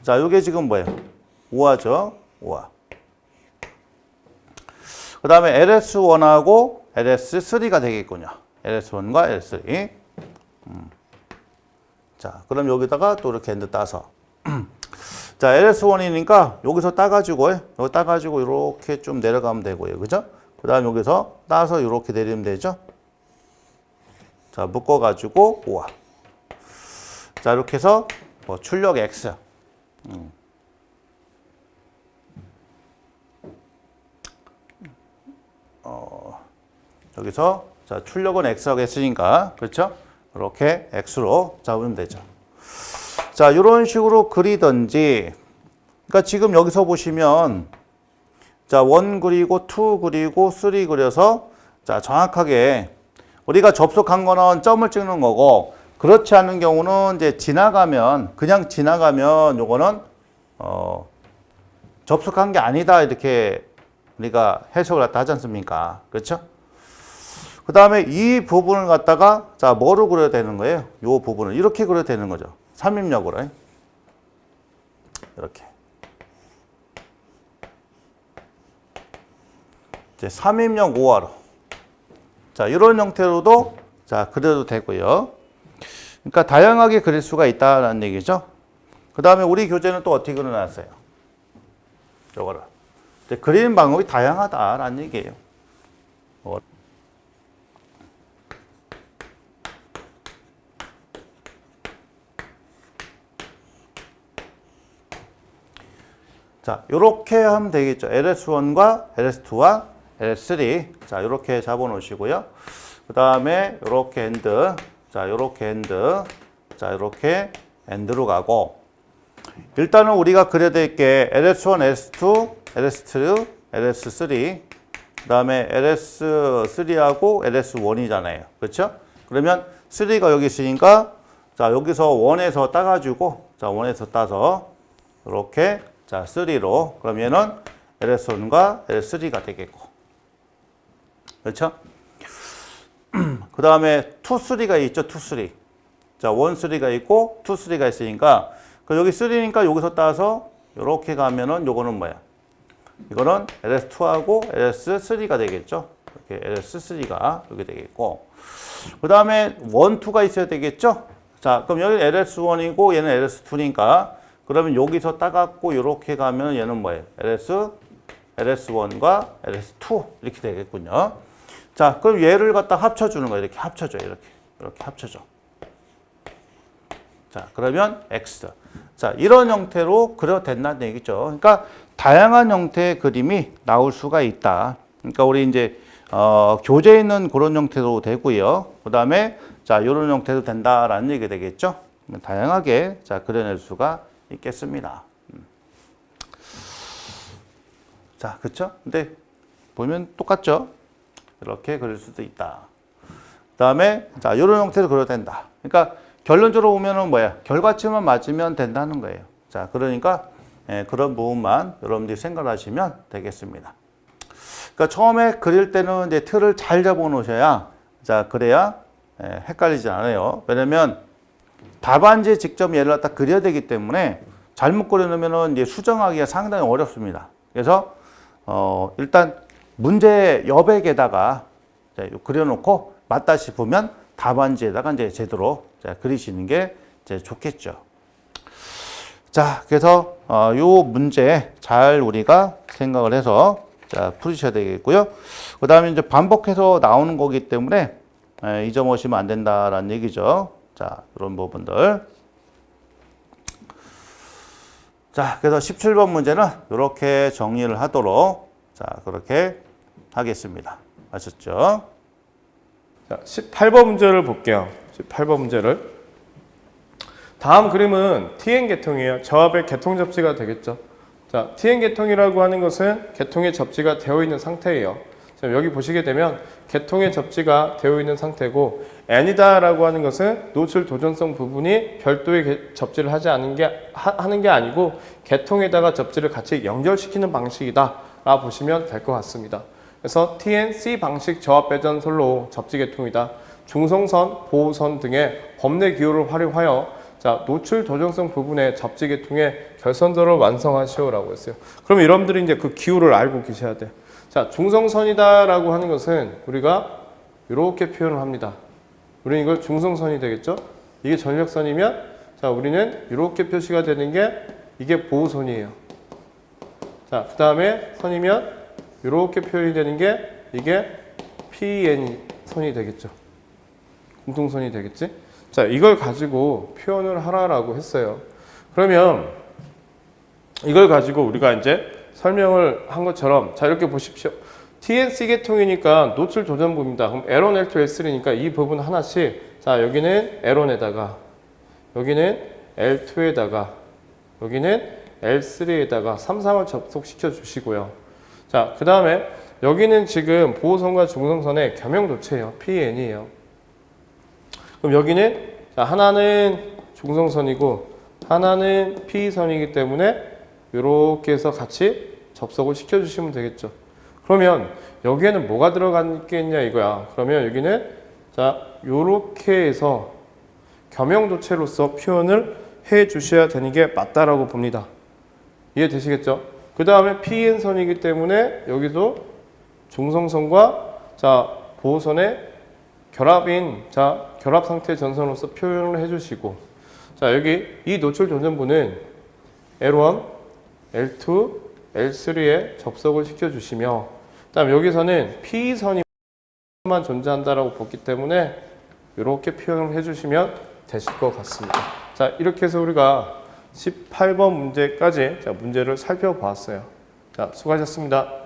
자, 이게 지금 뭐예요? 5화죠? 5화. 그 다음에 LS1하고 LS3가 되겠군요. LS1과 LS3. 자, 그럼 여기다가 또 이렇게 엔드 따서. 자, LS1이니까 여기서 따가지고 이렇게 좀 내려가면 되고요. 그죠? 그 다음 여기서 따서 이렇게 내리면 되죠? 자, 묶어가지고 5화. 자, 이렇게 해서 뭐 출력 X. 여기서 자, 출력은 X라고 했으니까 그렇죠? 이렇게 X로 잡으면 되죠. 자, 이런 식으로 그리든지 그러니까 지금 여기서 보시면 자, 1 그리고 2 그리고 3 그려서 자, 정확하게 우리가 접속한 거는 점을 찍는 거고 그렇지 않은 경우는 이제 그냥 지나가면 요거는 접속한 게 아니다 이렇게 우리가 해석을 갖다 하지 않습니까? 그렇죠? 그 다음에 이 부분을 갖다가 자, 뭐로 그려야 되는 거예요? 이 부분을 이렇게 그려야 되는 거죠. 삼입력으로 이렇게 이제 삼입력 5화로 자, 이런 형태로도 자, 그려도 되고요. 그러니까 다양하게 그릴 수가 있다는 얘기죠. 그 다음에 우리 교재는 또 어떻게 그려놨어요? 요거를 그리는 방법이 다양하다라는 얘기예요. 자, 요렇게 하면 되겠죠. LS1과 LS2와 LS3. 자, 요렇게 잡아 놓으시고요. 그 다음에 요렇게 엔드. 자, 요렇게 엔드. 자, 요렇게 엔드로 가고. 일단은 우리가 그려야 될 게 LS1, LS2, LS2, LS3. 그 다음에 LS3하고 LS1이잖아요. 그렇죠? 그러면 3가 여기 있으니까 자, 여기서 1에서 따가지고 자, 1에서 따서 이렇게 자, 3로. 그럼 얘는 LS1과 L3가 되겠고. 그렇죠? 그 다음에 2, 3가 있죠. 2, 3. 자, 1, 3가 있고 2, 3가 있으니까 그 여기 3니까 여기서 따서 이렇게 가면은 요거는 뭐야? 이거는 LS2하고 LS3가 되겠죠. 이렇게 LS3가 여기 되겠고. 그 다음에 1, 2가 있어야 되겠죠. 자, 그럼 여기 LS1이고 얘는 LS2니까 그러면 여기서 따갖고 이렇게 가면 얘는 뭐예요? LS1과 LS2 이렇게 되겠군요. 자, 그럼 얘를 갖다 합쳐주는 거예요. 이렇게 합쳐줘. 이렇게 합쳐줘. 자, 그러면 X. 자, 이런 형태로 그려도 된다는 얘기죠. 그러니까 다양한 형태의 그림이 나올 수가 있다. 그러니까 우리 이제 교재에 있는 그런 형태도 되고요. 그 다음에 자, 이런 형태도 된다라는 얘기 되겠죠. 다양하게 자, 그려낼 수가 있겠습니다. 자, 그쵸? 근데 보면 똑같죠? 이렇게 그릴 수도 있다. 그 다음에 자, 이런 형태로 그려도 된다. 그러니까 결론적으로 보면은 뭐야? 결과치만 맞으면 된다는 거예요. 자, 그러니까 그런 부분만 여러분들이 생각하시면 되겠습니다. 그러니까 처음에 그릴 때는 이제 틀을 잘 잡아 놓으셔야 자, 그래야 헷갈리지 않아요. 왜냐면 답안지에 직접 얘를 갖다 그려야 되기 때문에 잘못 그려놓으면 이제 수정하기가 상당히 어렵습니다. 그래서 일단 문제 여백에다가 그려놓고 맞다 싶으면 답안지에다가 이제 제대로 그리시는 게 이제 좋겠죠. 자, 그래서 요 문제 잘 우리가 생각을 해서 자, 풀으셔야 되겠고요. 그 다음에 이제 반복해서 나오는 거기 때문에 잊어먹으시면 안 된다라는 얘기죠. 자, 이런 부분들. 자, 그래서 17번 문제는 이렇게 정리를 하도록 자, 그렇게 하겠습니다. 아셨죠? 자, 18번 문제를 볼게요. 18번 문제를. 다음 그림은 TN 계통이에요. 저압의 계통 접지가 되겠죠. 자, TN 계통이라고 하는 것은 계통의 접지가 되어 있는 상태예요. 자, 여기 보시게 되면 계통의 접지가 되어 있는 상태고 N이다라고 하는 것은 노출 도전성 부분이 별도의 접지를 하는 게 아니고 계통에다가 접지를 같이 연결시키는 방식이다 라 보시면 될 것 같습니다. 그래서 TNC 방식 저압 배전솔로 접지 계통이다. 중성선, 보호선 등의 범례 기호를 활용하여 자, 노출 도전성 부분의 접지 계통의 결선도를 완성하시오라고 했어요. 그럼 여러분들이 이제 그 기호를 알고 계셔야 돼요. 자, 중성선이다라고 하는 것은 우리가 이렇게 표현을 합니다. 우리는 이걸 중성선이 되겠죠? 이게 전력선이면 자, 우리는 이렇게 표시가 되는 게 이게 보호선이에요. 자, 그 다음에 선이면 이렇게 표현이 되는 게 이게 PN 선이 되겠죠. 공통선이 되겠지? 자, 이걸 가지고 표현을 하라라고 했어요. 그러면 이걸 가지고 우리가 이제 설명을 한 것처럼 자, 이렇게 보십시오. TNC 계통이니까 노출 조전부입니다. 그럼 L1, L2, L3니까 이 부분 하나씩 자, 여기는 L1에다가 여기는 L2에다가 여기는 L3에다가 3상을 접속시켜 주시고요. 자, 그 다음에 여기는 지금 보호선과 중성선의 겸용도체예요. PN이에요. 그럼 여기는 자, 하나는 중성선이고 하나는 P선이기 때문에 이렇게 해서 같이 접속을 시켜주시면 되겠죠. 그러면 여기에는 뭐가 들어갔겠냐 이거야. 그러면 여기는 자, 요렇게 해서 겸용도체로서 표현을 해 주셔야 되는 게 맞다라고 봅니다. 이해되시겠죠? 그 다음에 PN선이기 때문에 여기도 중성선과 자, 보호선의 결합인 자, 결합 상태 전선으로서 표현을 해 주시고 자, 여기 이 노출 조전부는 L1, L2, L3에 접속을 시켜 주시며 그다음 여기서는 P선이 만 존재한다라고 봤기 때문에 이렇게 표현을 해주시면 되실 것 같습니다. 자, 이렇게 해서 우리가 18번 문제까지 자, 문제를 살펴보았어요. 자, 수고하셨습니다.